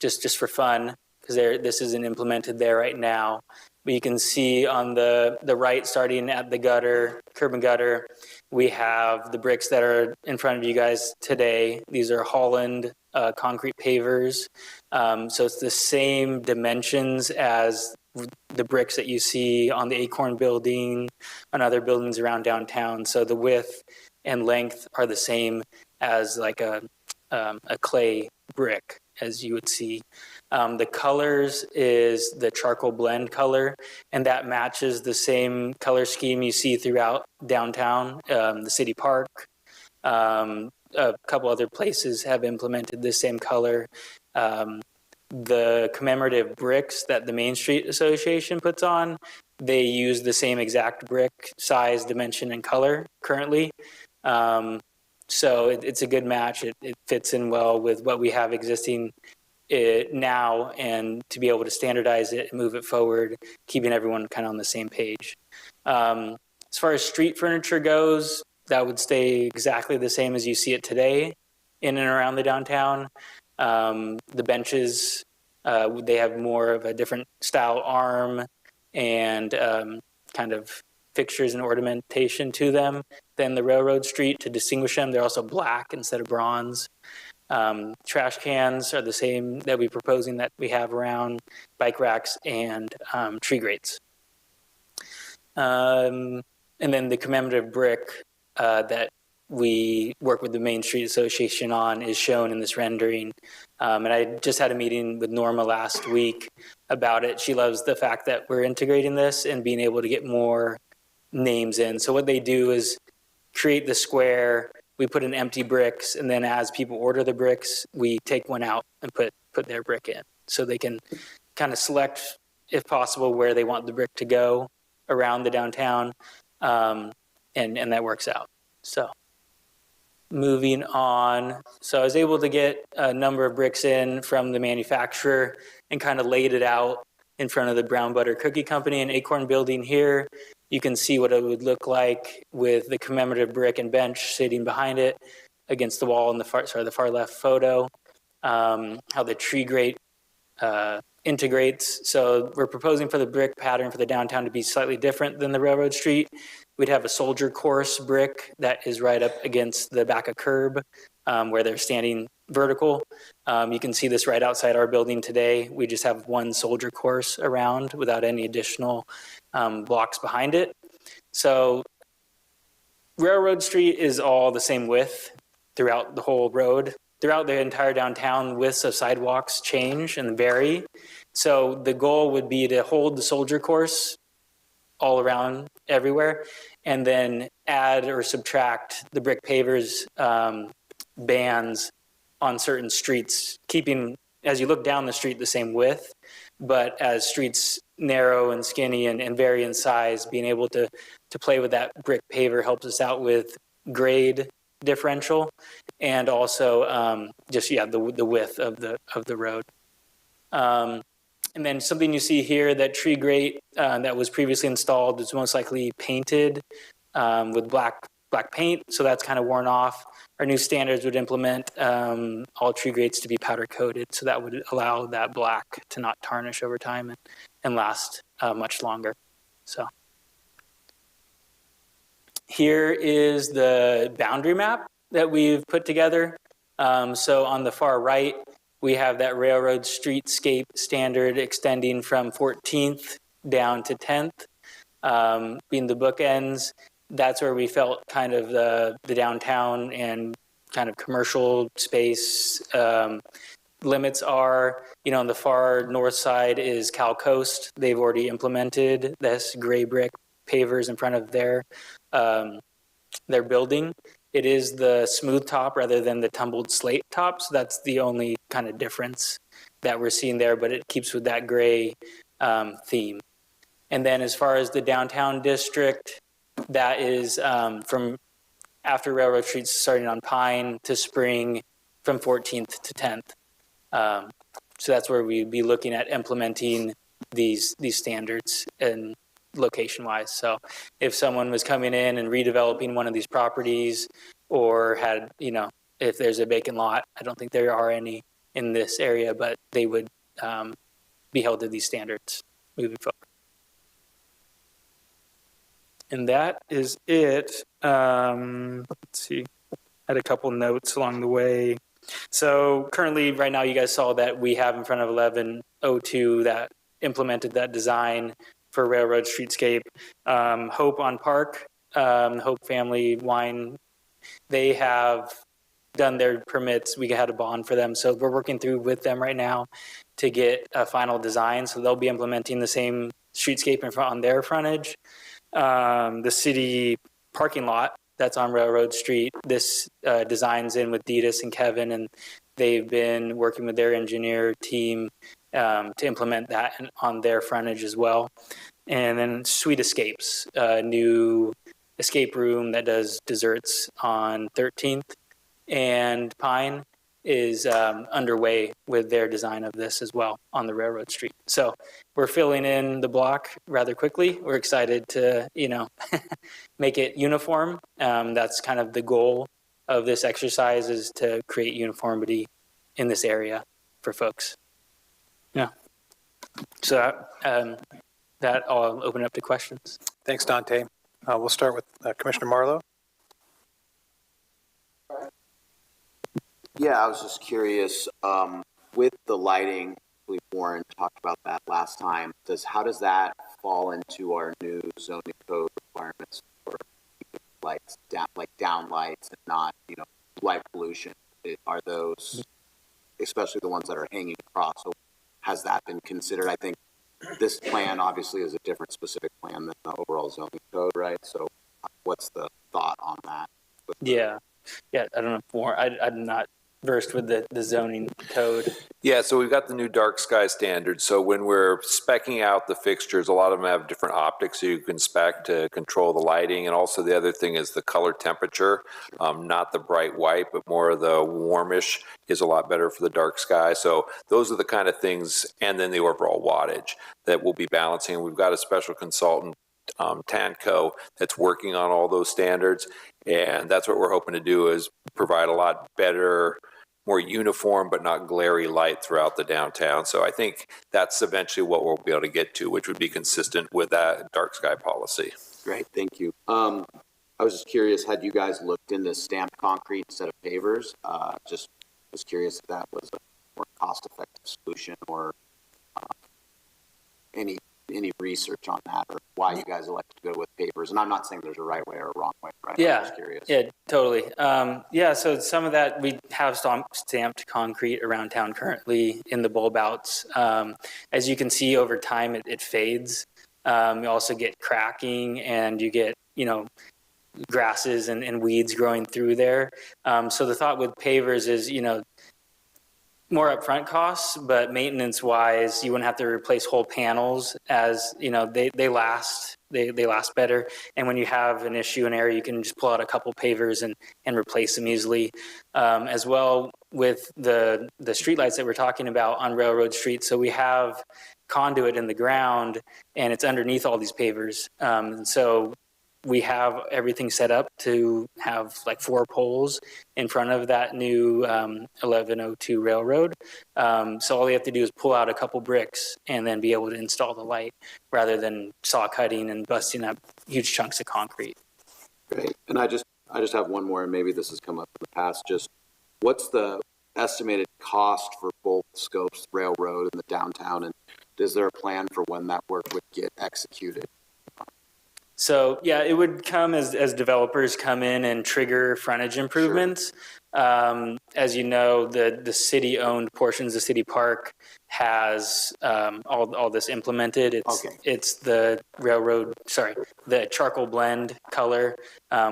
just for fun, because this isn't implemented there right now. But you can see on the right, starting at the gutter, curb and gutter, we have the bricks that are in front of you guys today. These are Holland concrete pavers. So it's the same dimensions as the bricks that you see on the Acorn building and other buildings around downtown. So the width and length are the same as like a clay brick, as you would see. The colors is the charcoal blend color, and that matches the same color scheme you see throughout downtown. The city park, a couple other places have implemented the same color. The commemorative bricks that the Main Street Association puts on, they use the same exact brick size, dimension, and color currently. So it's a good match. It fits in well with what we have existing now, and to be able to standardize it and move it forward, keeping everyone kind of on the same page. As far as street furniture goes, that would stay exactly the same as you see it today in and around the downtown. The benches, they have more of a different style arm and kind of fixtures and ornamentation to them than the Railroad Street to distinguish them. They're also black instead of bronze. Trash cans are the same that we're proposing that we have around, bike racks, and tree grates. And then the commemorative brick that we work with the Main Street Association on is shown in this rendering. And I just had a meeting with Norma last week about it. She loves the fact that we're integrating this and being able to get more names in. So what they do is create the square, we put in empty bricks, and then as people order the bricks, we take one out and put their brick in. So they can kind of select, if possible, where they want the brick to go around the downtown, and that works out. So moving on. So I was able to get a number of bricks in from the manufacturer and kind of laid it out in front of the Brown Butter Cookie Company and Acorn building here. You can see what it would look like with the commemorative brick and bench sitting behind it against the wall in the far left photo. How the tree grate integrates. So we're proposing for the brick pattern for the downtown to be slightly different than the railroad street. We'd have a soldier course brick that is right up against the back of curb where they're standing vertical. You can see this right outside our building today. We just have one soldier course around without any additional blocks behind it. So Railroad Street is all the same width throughout the whole road. Throughout the entire downtown, widths of sidewalks change and vary. So the goal would be to hold the soldier course all around everywhere, and then add or subtract the brick pavers bands on certain streets, keeping, as you look down the street, the same width, but as streets narrow and skinny and vary in size, being able to play with that brick paver helps us out with grade differential and also the width of the road. And then something you see here, that tree grate that was previously installed is most likely painted with black paint, so that's kind of worn off. Our new standards would implement all tree grates to be powder coated, so that would allow that black to not tarnish over time and last much longer. So here is the boundary map that we've put together. So on the far right, we have that railroad streetscape standard extending from 14th down to 10th, being the bookends. That's where we felt kind of the downtown and kind of commercial space limits are. On the far north side is Cal Coast. They've already implemented this gray brick pavers in front of their building. It is the smooth top rather than the tumbled slate top, so that's the only kind of difference that we're seeing there, but it keeps with that gray theme. And then as far as the downtown district, that is from after Railroad Street starting on Pine to Spring from 14th to 10th. So that's where we'd be looking at implementing these standards and location-wise. So if someone was coming in and redeveloping one of these properties or had, if there's a vacant lot, I don't think there are any in this area, but they would be held to these standards moving forward. And that is it. Let's see. I had a couple notes along the way. So currently, right now, you guys saw that we have in front of 1102 that implemented that design for Railroad Streetscape. Hope on Park, Hope Family Wine, they have done their permits. We had a bond for them. So we're working through with them right now to get a final design. So they'll be implementing the same streetscape on their frontage. The city parking lot that's on Railroad Street, this designs in with Ditas and Kevin, and they've been working with their engineer team to implement that on their frontage as well. And then Sweet Escapes, a new escape room that does desserts on 13th and Pine, is underway with their design of this as well on the Railroad Street. So we're filling in the block rather quickly. We're excited to, make it uniform. That's kind of the goal of this exercise, is to create uniformity in this area for folks. Yeah. So that I'll open it up to questions. Thanks, Dante. We'll start with Commissioner Marlowe. Yeah, I was just curious, with the lighting, I believe Warren talked about that last time. How does that fall into our new zoning code requirements for lights, down lights and not, light pollution? Are those, especially the ones that are hanging across, so has that been considered? I think this plan obviously is a different specific plan than the overall zoning code, right? So what's the thought on that? Yeah, I don't know more. I'm not versed with the zoning code. Yeah, so we've got the new dark sky standard. So when we're speccing out the fixtures, a lot of them have different optics so you can spec to control the lighting. And also the other thing is the color temperature, not the bright white, but more of the warmish is a lot better for the dark sky. So those are the kind of things, and then the overall wattage that we'll be balancing. We've got a special consultant TANCO that's working on all those standards. And that's what we're hoping to do, is provide a lot better, more uniform but not glary light throughout the downtown. So I think that's eventually what we'll be able to get to, which would be consistent with that dark sky policy. Great, thank you. I was just curious, had you guys looked into stamped concrete instead of pavers? Just was curious if that was a more cost-effective solution, or any research on that, or why you guys elected to go with pavers. And I'm not saying there's a right way or a wrong way, right? I'm Yeah, just curious. yeah, totally. So some of that, we have stamped concrete around town currently in the bulb outs. As you can see, over time, it fades. You also get cracking, and you get, grasses and weeds growing through there. So the thought with pavers is, more upfront costs, but maintenance wise, you wouldn't have to replace whole panels, as they last better. And when you have an issue, an area, you can just pull out a couple pavers and replace them easily. As well with the streetlights that we're talking about on Railroad Street. So we have conduit in the ground, and it's underneath all these pavers. And so we have everything set up to have like 4 poles in front of that new 1102 railroad. So all you have to do is pull out a couple bricks and then be able to install the light, rather than saw cutting and busting up huge chunks of concrete. Great. And I just have one more, and maybe this has come up in the past. Just what's the estimated cost for both scopes, railroad and the downtown, and is there a plan for when that work would get executed? So yeah, it would come as developers come in and trigger frontage improvements. Sure. As you know, the city-owned portions of City Park has all this implemented. It's the the charcoal blend color.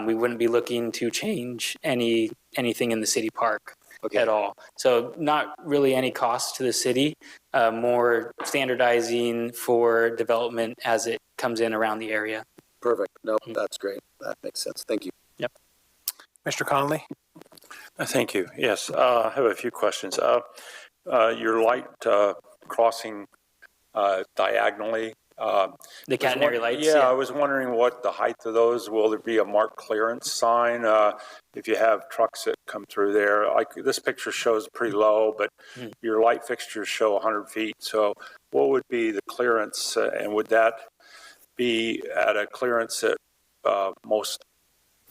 We wouldn't be looking to change anything in the City Park at all. So not really any cost to the city, more standardizing for development as it comes in around the area. Perfect. No, that's great. That makes sense. Thank you. Yep. Mr. Conley? Thank you. Yes, I have a few questions. Your light crossing diagonally. The catenary lights? Yeah, I was wondering what the height of those. Will there be a marked clearance sign if you have trucks that come through there? Like this picture shows pretty low, but your light fixtures show 100 feet. So what would be the clearance, and would that be at a clearance that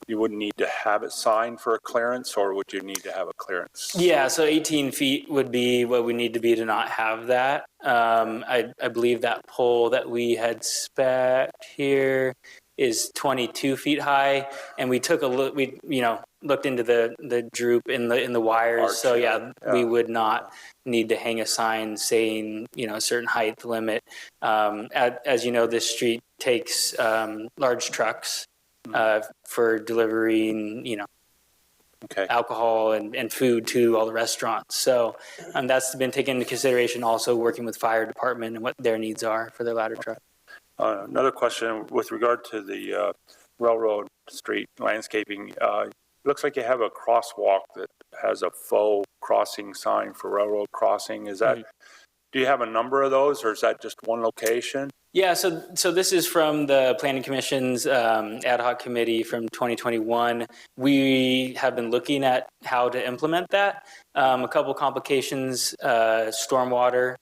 you wouldn't need to have it signed for a clearance, or would you need to have a clearance? Yeah, so 18 feet would be what we need to be to not have that. I believe that pole that we had spec here is 22 feet high, and we took a look. We looked into the droop in the wires. So yeah, we would not need to hang a sign saying a certain height limit. As you know, this street takes large trucks for delivering alcohol and food to all the restaurants. So that's been taken into consideration, also working with fire department and what their needs are for their ladder truck. Another question with regard to the Railroad Street landscaping. Looks like you have a crosswalk that has a faux crossing sign for railroad crossing. Is that, do you have a number of those, or is that just one location? Yeah, so this is from the Planning Commission's ad hoc committee from 2021. We have been looking at how to implement that. A couple complications, stormwater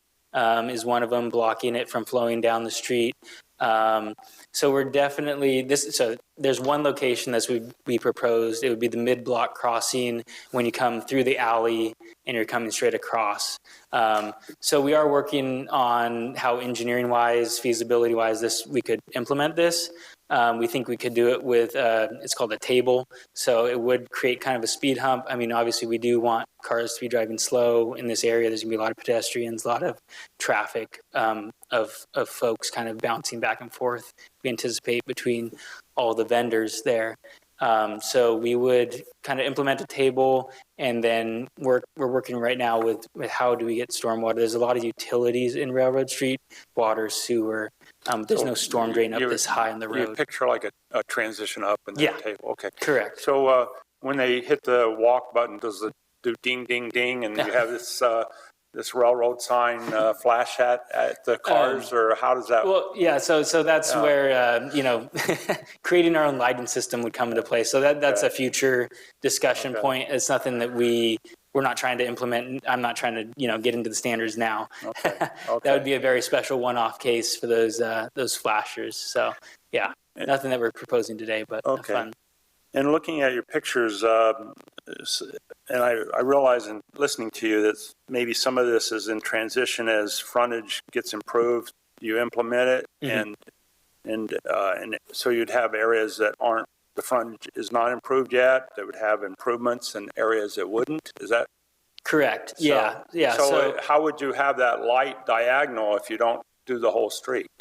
is one of them, blocking it from flowing down the street. So we're definitely, so there's one location that we proposed. It would be the mid-block crossing when you come through the alley and you're coming straight across. So we are working on how engineering-wise, feasibility-wise, we could implement this. We think we could do it with, it's called a table. So it would create kind of a speed hump. I mean, obviously we do want cars to be driving slow in this area. There's gonna be a lot of pedestrians, a lot of traffic of folks kind of bouncing back and forth. We anticipate between all the vendors there. So we would kind of implement a table, and then we're working right now with how do we get stormwater. There's a lot of utilities in Railroad Street, water, sewer. There's no storm drain up this high on the road. You picture like a transition up in the table. Okay. Correct. So when they hit the walk button, does it do ding, ding, ding, and you have this this railroad sign flash at the cars, or how does that? Well, yeah, so that's where, creating our own lighting system would come into play. So that's a future discussion point. It's nothing that we're not trying to implement. I'm not trying to, get into the standards now. Okay. That would be a very special one-off case for those flashers. So, yeah, nothing that we're proposing today, but fun. And looking at your pictures, and I realize in listening to you that maybe some of this is in transition as frontage gets improved, you implement it, and so you'd have areas that aren't, the frontage is not improved yet, that would have improvements, and areas that wouldn't. Is that correct? So, yeah. So how would you have that light diagonal if you don't do the whole street?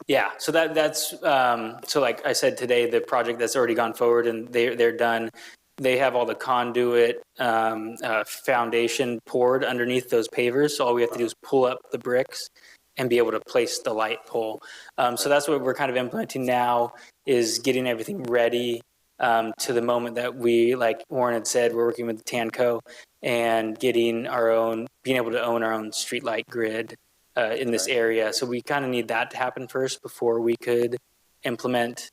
Yeah, so that's so like I said today, the project that's already gone forward and they're done. They have all the conduit foundation poured underneath those pavers. So all we have to do is pull up the bricks and be able to place the light pole. So that's what we're kind of implementing now, is getting everything ready to the moment that we, like Warren had said, we're working with the TANCO and getting being able to own our own streetlight grid in this area. So we kind of need that to happen first before we could implement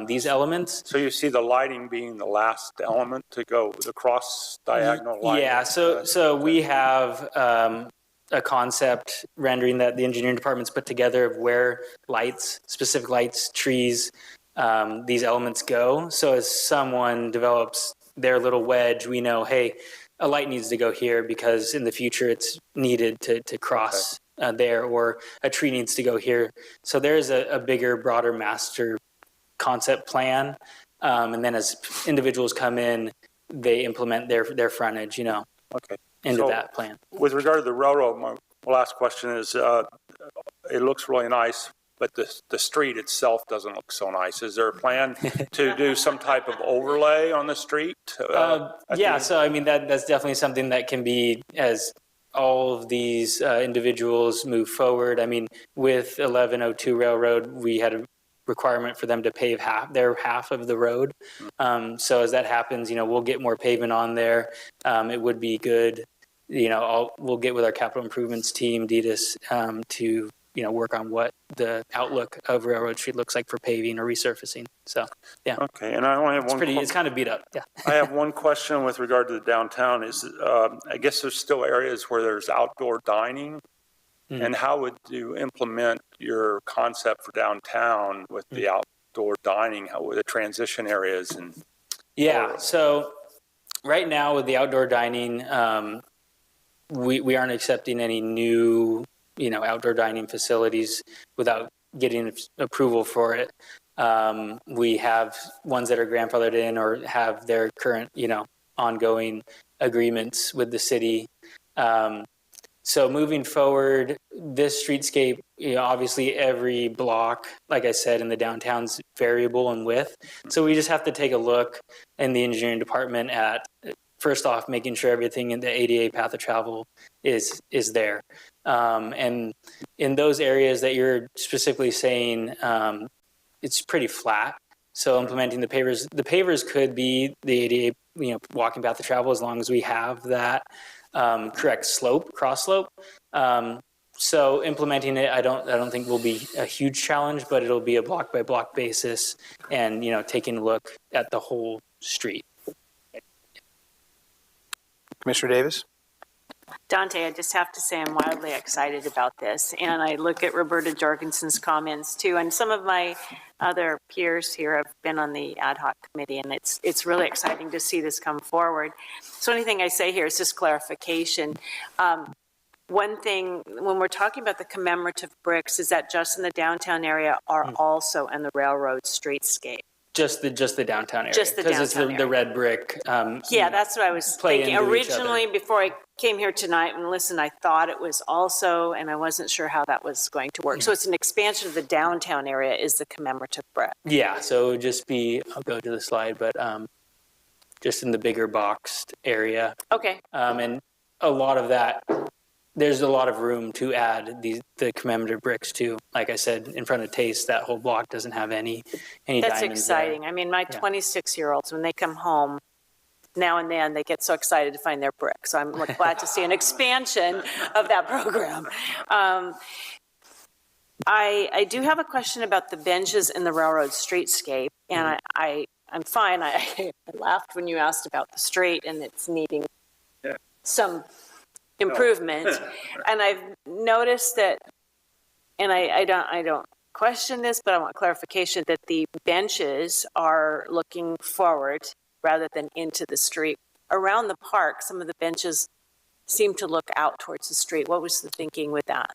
these elements. So you see the lighting being the last element to go, the cross diagonal lighting? Yeah, so we have a concept rendering that the engineering department's put together of where lights, specific lights, trees, these elements go. So as someone develops their little wedge, we know, hey, a light needs to go here because in the future it's needed to cross there, or a tree needs to go here. So there's a bigger, broader master concept plan. And then as individuals come in, they implement their frontage, into that plan. With regard to the railroad, my last question is, it looks really nice, but the street itself doesn't look so nice. Is there a plan to do some type of overlay on the street? Yeah, so I mean, that's definitely something that can be, as all of these individuals move forward. I mean, with 1102 Railroad, we had a requirement for them to pave half of the road. So as that happens, we'll get more pavement on there. It would be good. We'll get with our capital improvements team, DETIS, to work on what the outlook of Railroad Street looks like for paving or resurfacing. So, yeah. Okay, and I only have it's kind of beat up, yeah. I have one question with regard to the downtown is, I guess there's still areas where there's outdoor dining. And how would you implement your concept for downtown with the outdoor dining? How would the transition areas so right now with the outdoor dining, we aren't accepting any new outdoor dining facilities without getting approval for it. We have ones that are grandfathered in or have their current, ongoing agreements with the city. So moving forward, this streetscape, obviously every block, like I said, in the downtown's variable in width. So we just have to take a look in the engineering department at, first off, making sure everything in the ADA path of travel is there. And in those areas that you're specifically saying, it's pretty flat. So implementing the pavers could be the ADA, walking path of travel, as long as we have that correct cross slope. So implementing it, I don't think will be a huge challenge, but it'll be a block by block basis, and taking a look at the whole street. Commissioner Davis? Dante, I just have to say I'm wildly excited about this. And I look at Roberta Jorgensen's comments too. And some of my other peers here have been on the ad hoc committee, and it's really exciting to see this come forward. So anything I say here is just clarification. One thing, when we're talking about the commemorative bricks, is that just in the downtown area or also in the railroad streetscape? Just the downtown area. Just the downtown because it's the red brick. Yeah, that's what I was thinking. Originally, before I came here tonight and listened, I thought it was also, and I wasn't sure how that was going to work. So it's an expansion of the downtown area is the commemorative brick. Yeah, so it would just be, I'll go to the slide, but just in the bigger boxed area. Okay. And a lot of that, there's a lot of room to add the commemorative bricks too. Like I said, in front of Taste, that whole block doesn't have any That's diamonds exciting. there. I mean, my 26-year-olds, when they come home, now and then they get so excited to find their brick. So I'm glad to see an expansion of that program. I do have a question about the benches in the railroad streetscape, and I'm fine. I laughed when you asked about the street and it's needing some improvement. And I've noticed that, and I don't question this, but I want clarification that the benches are looking forward rather than into the street. Around the park, some of the benches seem to look out towards the street. What was the thinking with that?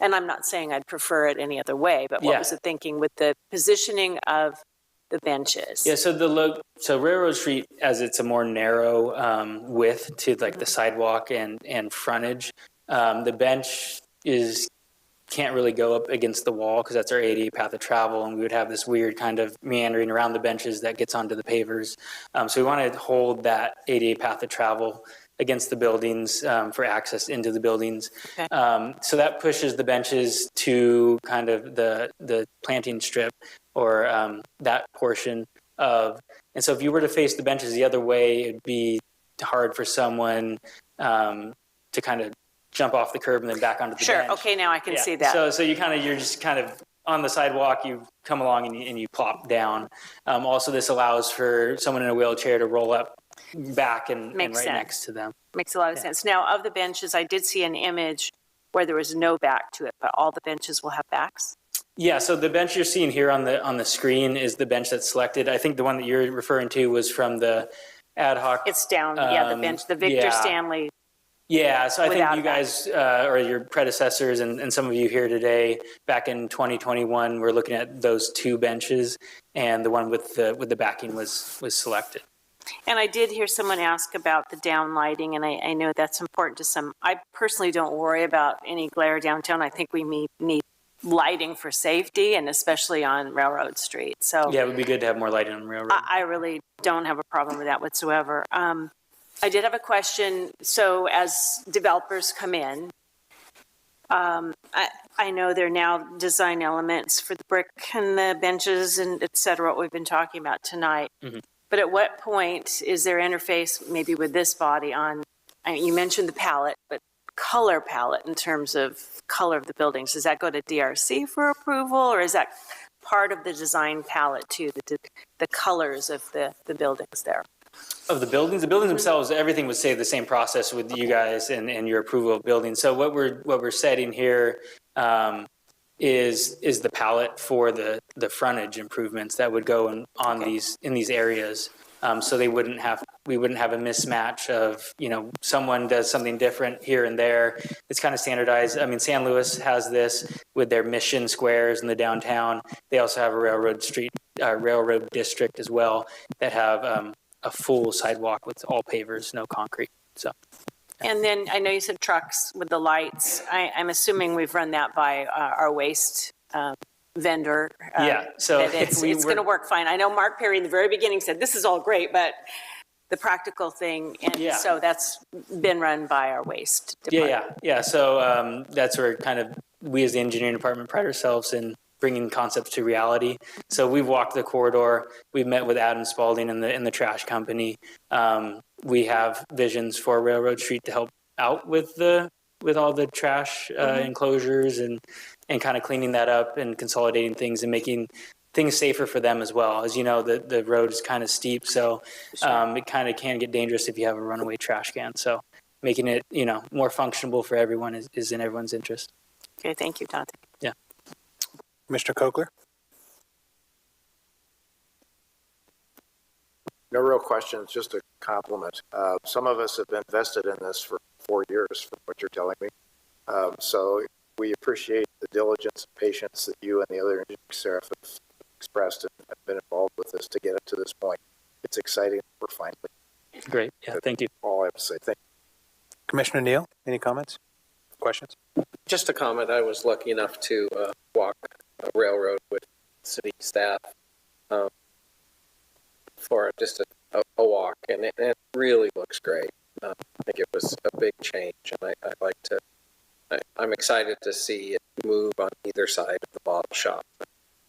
And I'm not saying I'd prefer it any other way, but what was the thinking with the positioning of the benches? Yeah, so Railroad Street, as it's a more narrow width to like the sidewalk and frontage, the bench can't really go up against the wall because that's our ADA path of travel, and we would have this weird kind of meandering around the benches that gets onto the pavers. So we want to hold that ADA path of travel against the buildings for access into the buildings. Okay. So that pushes the benches to kind of the planting strip or that portion of, and so if you were to face the benches the other way, it'd be hard for someone to kind of jump off the curb and then back onto the bench. Sure, okay, now I can see that. So you're just kind of on the sidewalk, you come along and you plop down. Also, this allows for someone in a wheelchair to roll up back and right next to them. Makes a lot of sense. Now, of the benches, I did see an image where there was no back to it, but all the benches will have backs? Yeah, so the bench you're seeing here on the screen is the bench that's selected. I think the one that you're referring to was from the ad hoc. It's down, the bench, the Victor Stanley. Yeah, so I think you guys, or your predecessors and some of you here today, back in 2021, were looking at those two benches, and the one with the backing was selected. And I did hear someone ask about the down lighting, and I know that's important to some. I personally don't worry about any glare downtown. I think we need lighting for safety, and especially on Railroad Street. So yeah, it would be good to have more lighting on Railroad. I really don't have a problem with that whatsoever. I did have a question. So as developers come in, I know there are now design elements for the brick and the benches and et cetera, what we've been talking about tonight. Mm-hmm. But at what point is there interface maybe with this body on, you mentioned the palette, but color palette in terms of color of the buildings? Does that go to DRC for approval, or is that part of the design palette too, the colors of the buildings there? Of the buildings themselves, everything would say the same process with you guys and your approval of buildings. So what we're setting here is the palette for the frontage improvements that would go in these areas. So we wouldn't have a mismatch of, someone does something different here and there. It's kind of standardized. I mean, San Luis has this with their mission squares in the downtown. They also have a railroad district as well that have a full sidewalk with all pavers, no concrete. So. And then I know you said trucks with the lights. I'm assuming we've run that by our waste vendor. So it's going to work fine. I know Mark Perry in the very beginning said this is all great, but the practical thing, and so that's been run by our waste department. Yeah. So that's where kind of we as the engineering department pride ourselves in bringing concepts to reality. So we've walked the corridor. We've met with Adam Spalding in the trash company. We have visions for Railroad Street to help out with all the trash enclosures and kind of cleaning that up and consolidating things and making things safer for them as well. As you know, the road is kind of steep, so it kind of can get dangerous if you have a runaway trash can. So making it more functional for everyone is in everyone's interest. Okay, thank you, Dante. Yeah. Mr. Kogler? No real questions, just a compliment. Some of us have been vested in this for 4 years, from what you're telling me. So we appreciate the diligence and patience that you and the other engineering staff have expressed and have been involved with this to get it to this point. It's exciting. We're finally. Great. Yeah, thank you. All I have to say. Thank you. Commissioner Neal, any comments, questions? Just a comment. I was lucky enough to walk a railroad with city staff for just a walk, and it really looks great. I think it was a big change, and I'm excited to see it move on either side of the bottle shop,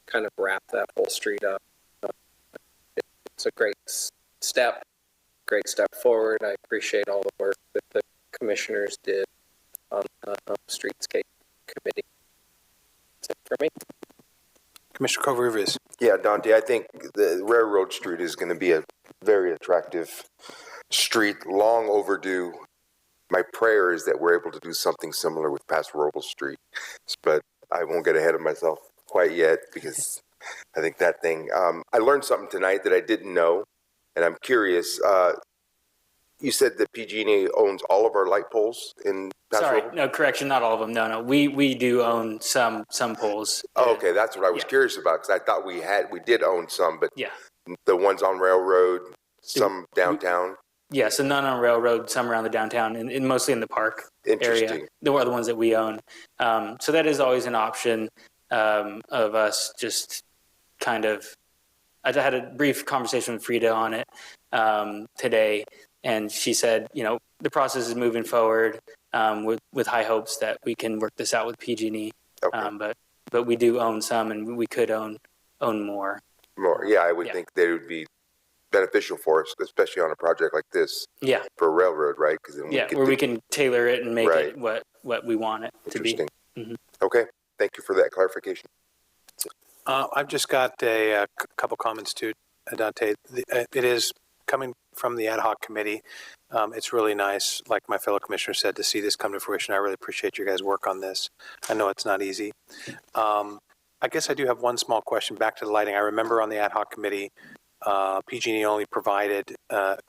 kind of wrap that whole street up. It's a great step appreciate all the work that the commissioners did on the streetscape committee. That's it for me. Commissioner Cove-Rivas. Yeah, Dante, I think the Railroad Street is going to be a very attractive street, long overdue. My prayer is that we're able to do something similar with Paso Robles Street, but I won't get ahead of myself quite yet because I think that thing, I learned something tonight that I didn't know, and I'm curious. You said that PG&E owns all of our light poles in Paso Sorry, Robles? no, correction, not all of them. No, we do own some poles. Oh, okay, that's what I was curious about because I thought we did own some, but yeah, the ones on Railroad, some downtown. Yeah, so none on Railroad, some around the downtown, and mostly in the park area. They were the ones that we own. So that is always an option of us just kind of. I had a brief conversation with Frida on it today, and she said, the process is moving forward with high hopes that we can work this out with PG&E. Okay. But we do own some, and we could own more. More, yeah, I would think they would be beneficial for us, especially on a project like this. Yeah. For a railroad, right? Because then we can tailor it and make it what we want it to be. Mm-hmm. Okay, thank you for that clarification. I've just got a couple comments too, Dante. It is coming from the ad hoc committee. It's really nice, like my fellow commissioner said, to see this come to fruition. I really appreciate your guys' work on this. I know it's not easy. I guess I do have one small question back to the lighting. I remember on the ad hoc committee, PG&E only provided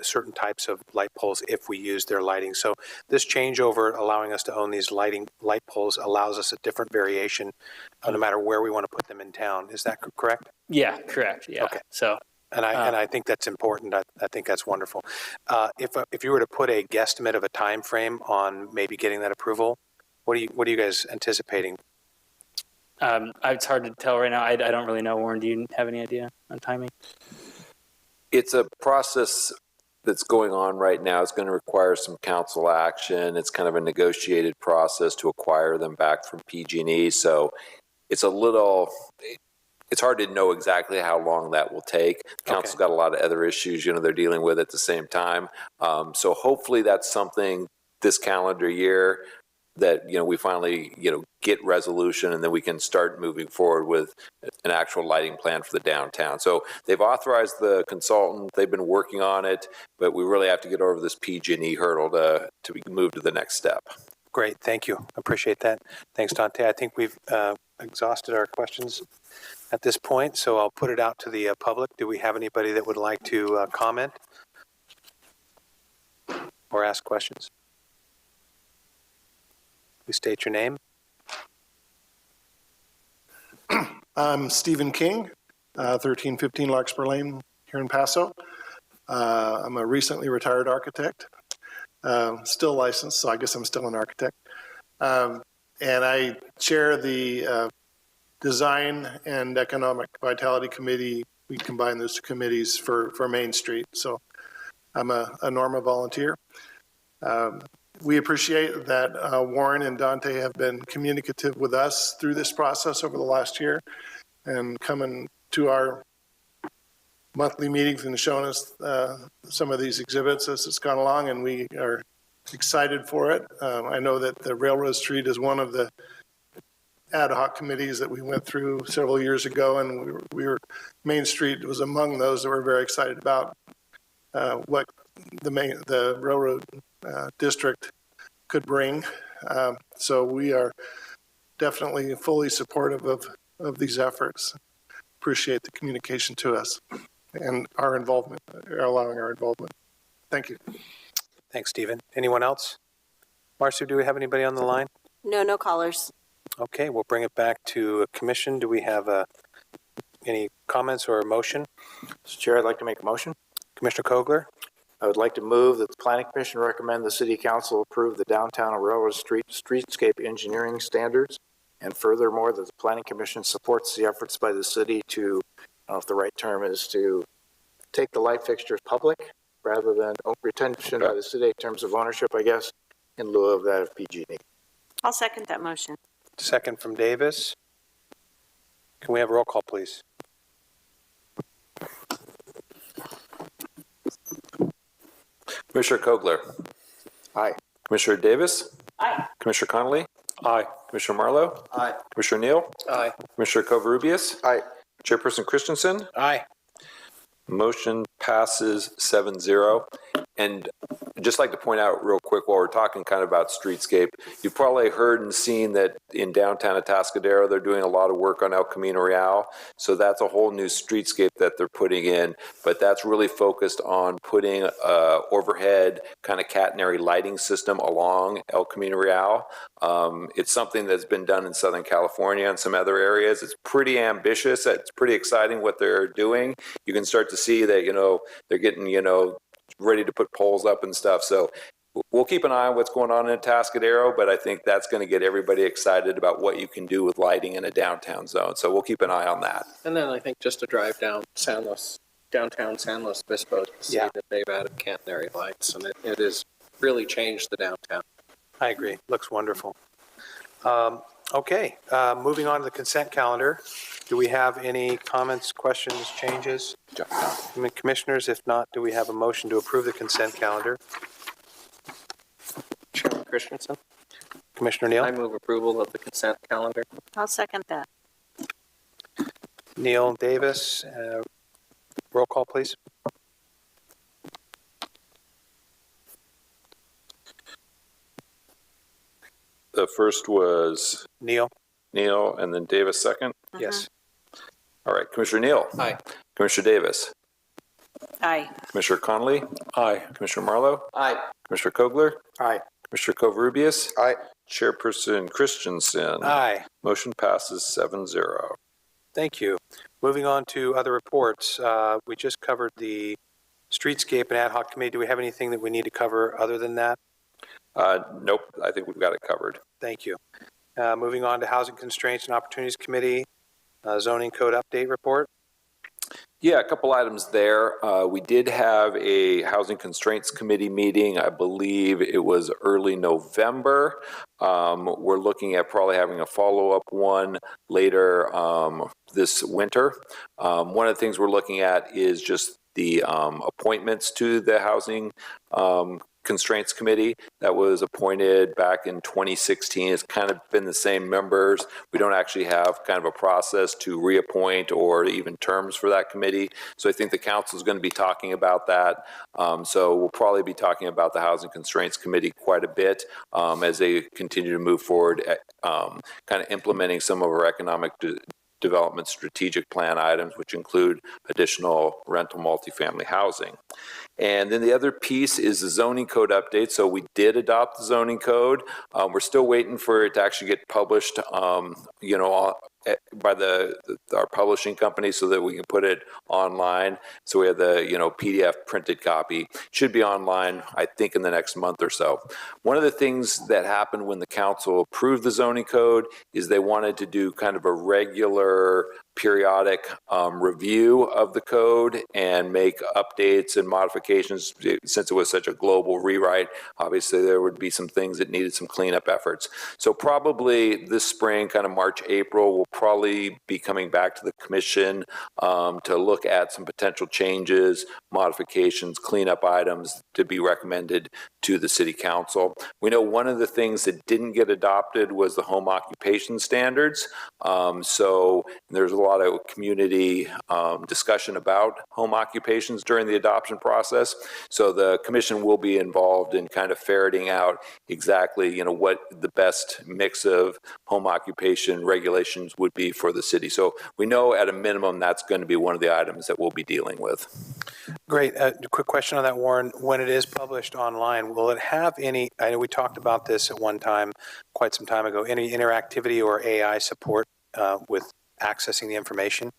certain types of light poles if we use their lighting. So this changeover allowing us to own these light poles allows us a different variation no matter where we want to put them in town. Is that correct? Yeah, correct. Yeah. Okay. So. And I think that's important. I think that's wonderful. If you were to put a guesstimate of a time frame on maybe getting that approval, what are you guys anticipating? It's hard to tell right now. I don't really know. Warren, do you have any idea on timing? It's a process that's going on right now. It's going to require some council action. It's kind of a negotiated process to acquire them back from PG&E. So it's it's hard to know exactly how long that will take. Council's got a lot of other issues, they're dealing with at the same time. So hopefully that's something this calendar year that, we finally, get resolution and then we can start moving forward with an actual lighting plan for the downtown. So they've authorized the consultant, they've been working on it, but we really have to get over this PG&E hurdle to move to the next step. Great, thank you. Appreciate that. Thanks, Dante. I think we've exhausted our questions at this point, so I'll put it out to the public. Do we have anybody that would like to comment or ask questions? Please state your name. I'm Stephen King, 1315 Larkspur Lane here in Paso. I'm a recently retired architect, still licensed, so I guess I'm still an architect. And I chair the Design and Economic Vitality Committee. We combine those two committees for Main Street, so I'm a Norma volunteer. We appreciate that Warren and Dante have been communicative with us through this process over the last year and coming to our monthly meetings and showing us some of these exhibits as it's gone along, and we are excited for it. I know that the Railroad Street is one of the ad hoc committees that we went through several years ago, and Main Street was among those that we're very excited about what the railroad district could bring. So we are definitely fully supportive of these efforts. Appreciate the communication to us and our involvement, allowing our involvement. Thank you. Thanks, Stephen. Anyone else? Marcia, do we have anybody on the line? No callers. Okay, we'll bring it back to a commission. Do we have any comments or a motion? Mr. Chair, I'd like to make a motion. Commissioner Kogler? I would like to move that the Planning Commission recommend the City Council approve the downtown and Railroad Street streetscape engineering standards, and furthermore that the Planning Commission supports the efforts by the city to, I don't know if the right term is, to take the light fixtures public rather than retention by the city in terms of ownership, I guess, in lieu of that of PG&E. I'll second that motion. Second from Davis. Can we have a roll call, please? Commissioner Kogler. Aye. Commissioner Davis. Aye. Commissioner Connolly. Aye. Commissioner Marlowe. Aye. Commissioner Neal. Aye. Commissioner Covarubias. Aye. Chairperson Christensen. Aye. Motion passes 7-0. And I'd just like to point out real quick while we're talking kind of about streetscape, you've probably heard and seen that in downtown Atascadero, they're doing a lot of work on El Camino Real. So that's a whole new streetscape that they're putting in, but that's really focused on putting overhead kind of catenary lighting system along El Camino Real. It's something that's been done in Southern California and some other areas. It's pretty ambitious. It's pretty exciting what they're doing. You can start to see that, they're getting, ready to put poles up and stuff. So we'll keep an eye on what's going on in Atascadero, but I think that's going to get everybody excited about what you can do with lighting in a downtown zone. So we'll keep an eye on that. And then I think just to drive down downtown San Luis Obispo to see that they've added catenary lights, and it has really changed the downtown. I agree. Looks wonderful. Okay, moving on to the consent calendar. Do we have any comments, questions, changes? Commissioners, if not, do we have a motion to approve the consent calendar? Chairman Christensen, Commissioner Neal? I move approval of the consent calendar. I'll second that. Neal Davis, roll call, please. The first was Neal. and then Davis second. Yes. All right, Commissioner Neal. Aye. Commissioner Davis. Aye. Commissioner Connolly. Aye. Commissioner Marlowe. Aye. Commissioner Kogler. Aye. Commissioner Covarubias. Aye. Chairperson Christensen. Aye. Motion passes 7-0. Thank you. Moving on to other reports. We just covered the streetscape and ad hoc committee. Do we have anything that we need to cover other than that? Nope, I think we've got it covered. Thank you. Moving on to Housing Constraints and Opportunities Committee, Zoning Code Update Report. Yeah, a couple items there. We did have a Housing Constraints Committee meeting. I believe it was early November. We're looking at probably having a follow-up one later this winter. One of the things we're looking at is just the appointments to the Housing Constraints Committee that was appointed back in 2016. It's kind of been the same members. We don't actually have kind of a process to reappoint or even terms for that committee. So I think the council is going to be talking about that. So we'll probably be talking about the Housing Constraints Committee quite a bit as they continue to move forward at kind of implementing some of our economic development strategic plan items, which include additional rental multifamily housing. And then the other piece is the zoning code update. So we did adopt the zoning code. We're still waiting for it to actually get published, by our publishing company so that we can put it online. So we have the, PDF printed copy. Should be online, I think, in the next month or so. One of the things that happened when the council approved the zoning code is they wanted to do kind of a regular periodic review of the code and make updates and modifications. Since it was such a global rewrite, obviously there would be some things that needed some cleanup efforts. So probably this spring, kind of March, April, we'll probably be coming back to the commission to look at some potential changes, modifications, cleanup items to be recommended to the city council. We know one of the things that didn't get adopted was the home occupation standards. So there's a lot of community discussion about home occupations during the adoption process. So the commission will be involved in kind of ferreting out exactly, what the best mix of home occupation regulations would be for the city. So we know at a minimum that's going to be one of the items that we'll be dealing with. Great. Quick question on that, Warren. When it is published online, will it have any, I know we talked about this at one time, quite some time ago, any interactivity or AI support with accessing the information?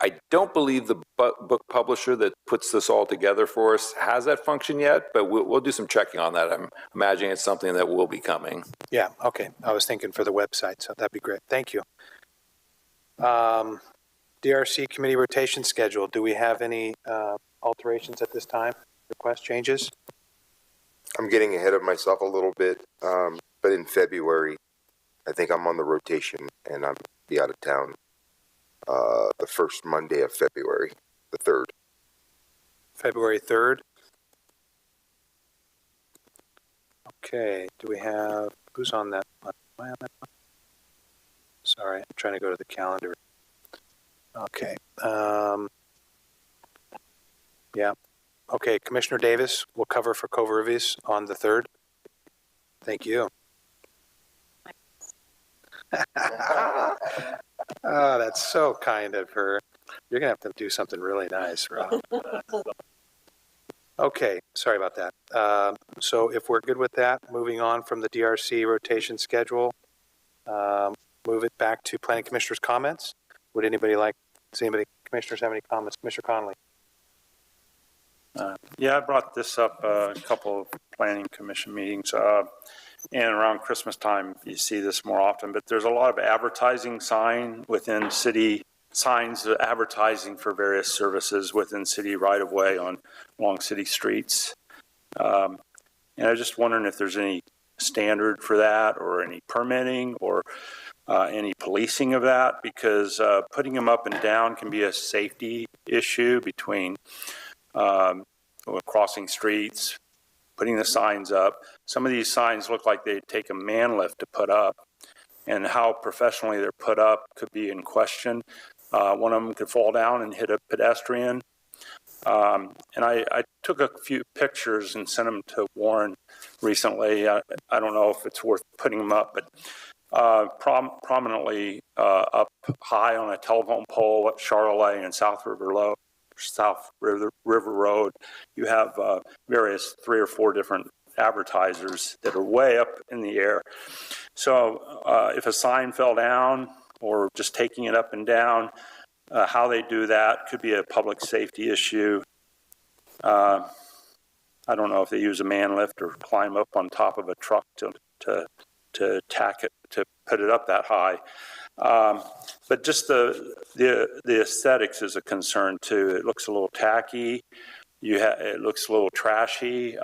I don't believe the book publisher that puts this all together for us has that function yet, but we'll do some checking on that. I'm imagining it's something that will be coming. Yeah, okay. I was thinking for the website, so that'd be great. Thank you. DRC committee rotation schedule. Do we have any alterations at this time? Request changes? I'm getting ahead of myself a little bit, but in February, I think I'm on the rotation and I'm be out of town the first Monday of February, the 3rd. February 3rd? Okay, do we have, who's on that? Am I on that one? Sorry, I'm trying to go to the calendar. Okay. Yeah. Okay, Commissioner Davis will cover for Covarrubias on the 3rd. Thank you. Oh, that's so kind of her. You're going to have to do something really nice, Rob. Okay, sorry about that. So if we're good with that, moving on from the DRC rotation schedule, move it back to Planning Commissioners' comments. Would anybody like, does anybody, commissioners have any comments? Commissioner Connolly. Yeah, I brought this up a couple of planning commission meetings, and around Christmas time, you see this more often, but there's a lot of advertising sign within city signs, advertising for various services within city right of way along city streets. And I was just wondering if there's any standard for that or any permitting or any policing of that, because putting them up and down can be a safety issue between crossing streets, putting the signs up. Some of these signs look like they take a man lift to put up, and how professionally they're put up could be in question. One of them could fall down and hit a pedestrian. And I took a few pictures and sent them to Warren recently. I don't know if it's worth putting them up, but prominently up high on a telephone pole at Charlotte and South River Road, you have various 3 or 4 different advertisers that are way up in the air. So if a sign fell down or just taking it up and down, how they do that could be a public safety issue. I don't know if they use a man lift or climb up on top of a truck to tack it, to put it up that high. But just the aesthetics is a concern too. It looks a little tacky. It looks a little trashy.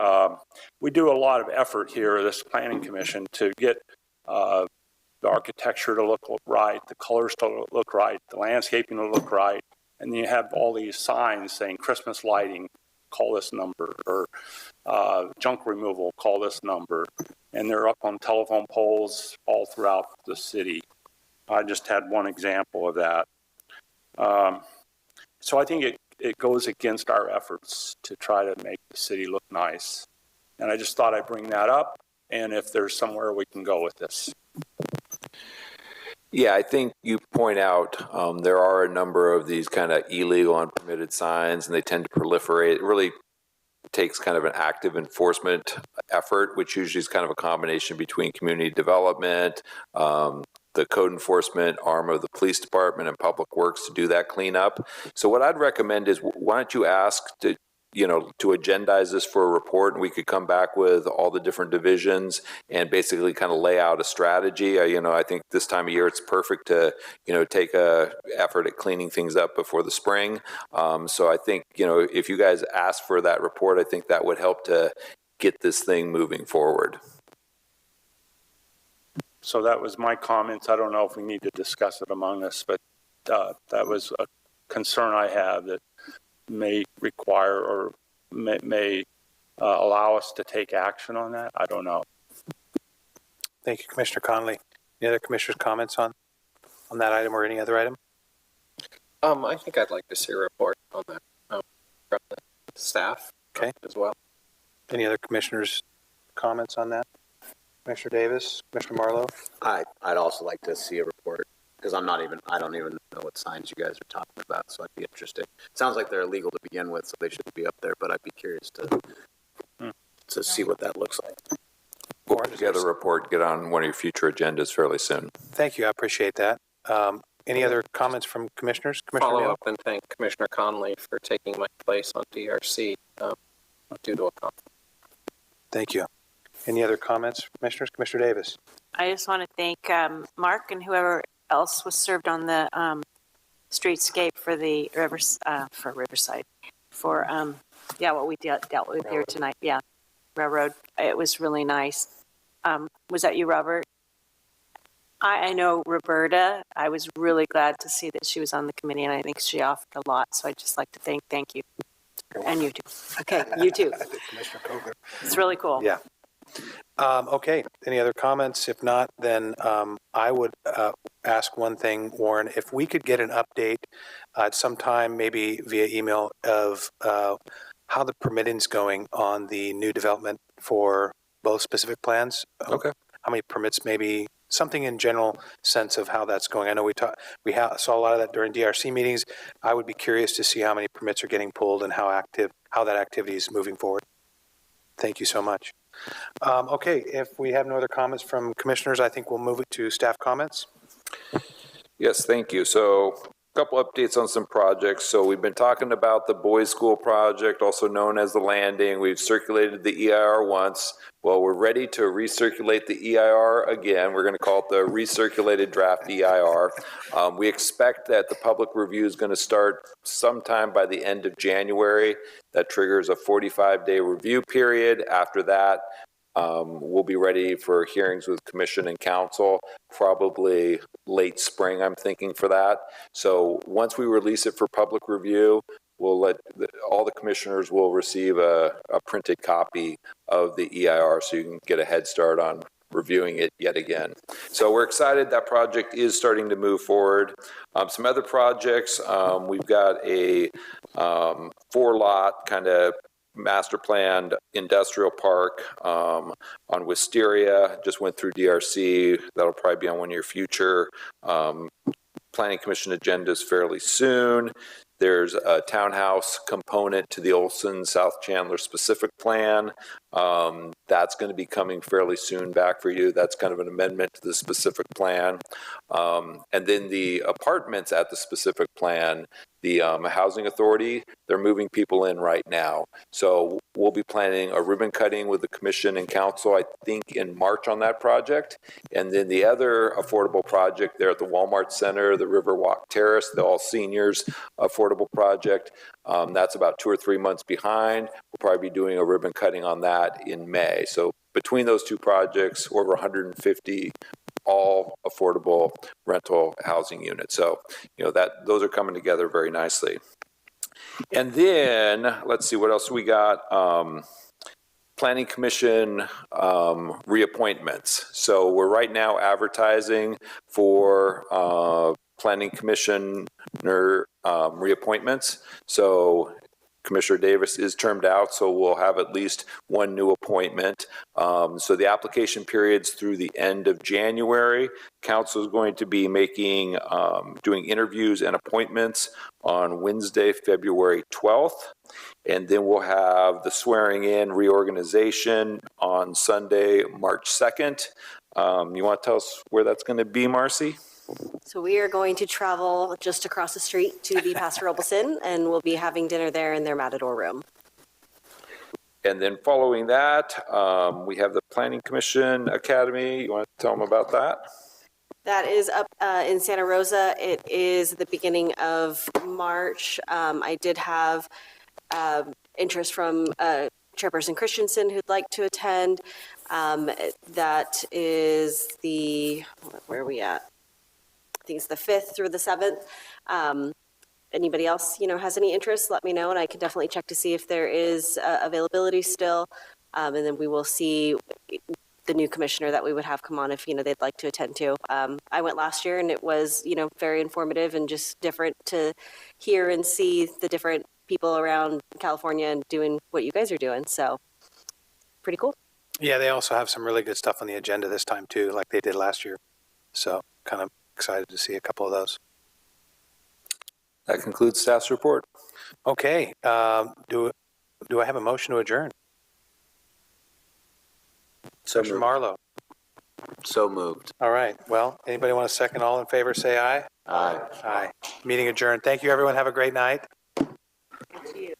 We do a lot of effort here, this planning commission, to get the architecture to look right, the colors to look right, the landscaping to look right, and then you have all these signs saying Christmas lighting, call this number, or junk removal, call this number, and they're up on telephone poles all throughout the city. I just had one example of that. So I think it goes against our efforts to try to make the city look nice. And I just thought I'd bring that up, and if there's somewhere we can go with this. Yeah, I think you point out there are a number of these kind of illegal, unpermitted signs, and they tend to proliferate. It really takes kind of an active enforcement effort, which usually is kind of a combination between community development, the code enforcement arm of the police department and public works to do that cleanup. So what I'd recommend is, why don't you ask to agendize this for a report, and we could come back with all the different divisions and basically kind of lay out a strategy. I think this time of year it's perfect to, take a effort at cleaning things up before the spring. So I think, if you guys ask for that report, I think that would help to get this thing moving forward. So that was my comments. I don't know if we need to discuss it among us, but that was a concern I have that may require or may allow us to take action on that. I don't know. Thank you, Commissioner Connolly. Any other commissioners' comments on that item or any other item? I think I'd like to see a report on that from the staff. Okay. As well. Any other commissioners' comments on that? Commissioner Davis, Commissioner Marlowe? I'd also like to see a report, because I don't even know what signs you guys are talking about, so I'd be interested. It sounds like they're illegal to begin with, so they shouldn't be up there, but I'd be curious to see what that looks like. We'll put together a report, get on one of your future agendas fairly soon. Thank you, I appreciate that. Any other comments from commissioners? Commissioner Follow Neal? up and thank Commissioner Connolly for taking my place on DRC due to a conflict. Thank you. Any other comments, commissioners? Commissioner Davis? I just want to thank Mark and whoever else was served on the streetscape for the Riverside, for what we dealt with here tonight. Yeah, Railroad. It was really nice. Was that you, Robert? I know Roberta. I was really glad to see that she was on the committee, and I think she offered a lot. So I'd just like to thank you. And you too. Okay, you too. Commissioner Coker. It's really cool. Yeah. Okay, any other comments? If not, then I would ask one thing, Warren. If we could get an update at some time, maybe via email, of how the permitting's going on the new development for both specific plans. Okay. How many permits, maybe something in general sense of how that's going. I know we saw a lot of that during DRC meetings. I would be curious to see how many permits are getting pulled and how that activity is moving forward. Thank you so much. Okay, if we have no other comments from commissioners, I think we'll move it to staff comments. Yes, thank you. So a couple updates on some projects. So we've been talking about the boys' school project, also known as the landing. We've circulated the EIR once. Well, we're ready to recirculate the EIR again. We're going to call it the recirculated draft EIR. We expect that the public review is going to start sometime by the end of January. That triggers a 45-day review period. After that, we'll be ready for hearings with commission and council, probably late spring, I'm thinking, for that. So once we release it for public review, we'll let all the commissioners will receive a printed copy of the EIR so you can get a head start on reviewing it yet again. So we're excited that project is starting to move forward. Some other projects, we've got a 4-lot kind of master planned industrial park on Wisteria. Just went through DRC. That'll probably be on one of your future planning commission agendas fairly soon. There's a townhouse component to the Olson South Chandler specific plan. That's going to be coming fairly soon back for you. That's kind of an amendment to the specific plan. And then the apartments at the specific plan, the housing authority, they're moving people in right now. So we'll be planning a ribbon cutting with the commission and council, I think, in March on that project. And then the other affordable project there at the Walmart Center, the Riverwalk Terrace, the all seniors affordable project, that's about 2 or 3 months behind. We'll probably be doing a ribbon cutting on that in May. So between those two projects, over 150 all affordable rental housing units. So, those are coming together very nicely. And then, let's see, what else we got? Planning Commission reappointments. So we're right now advertising for Planning Commissioner reappointments. So Commissioner Davis is termed out, so we'll have at least one new appointment. So the application period's through the end of January. Council is going to be doing interviews and appointments on Wednesday, February 12th. And then we'll have the swearing in reorganization on Sunday, March 2nd. You want to tell us where that's going to be, Marcy? So we are going to travel just across the street to the Paso Robles Inn, and we'll be having dinner there in their Matador room. And then following that, we have the Planning Commission Academy. You want to tell them about that? That is up in Santa Rosa. It is the beginning of March. I did have interest from Chairperson Christensen who'd like to attend. That is where are we at? I think it's the 5th through the 7th. Anybody else, has any interest, let me know, and I can definitely check to see if there is availability still. And then we will see the new commissioner that we would have come on if, they'd like to attend to. I went last year and it was, very informative and just different to hear and see the different people around California and doing what you guys are doing. So pretty cool. Yeah, they also have some really good stuff on the agenda this time too, like they did last year. So kind of excited to see a couple of those. That concludes staff's report. Okay. Do I have a motion to adjourn? So Commissioner Marlowe. So moved. All right. Well, anybody want a second? All in favor, say aye. Aye. Aye. Meeting adjourned. Thank you, everyone. Have a great night. Good to you.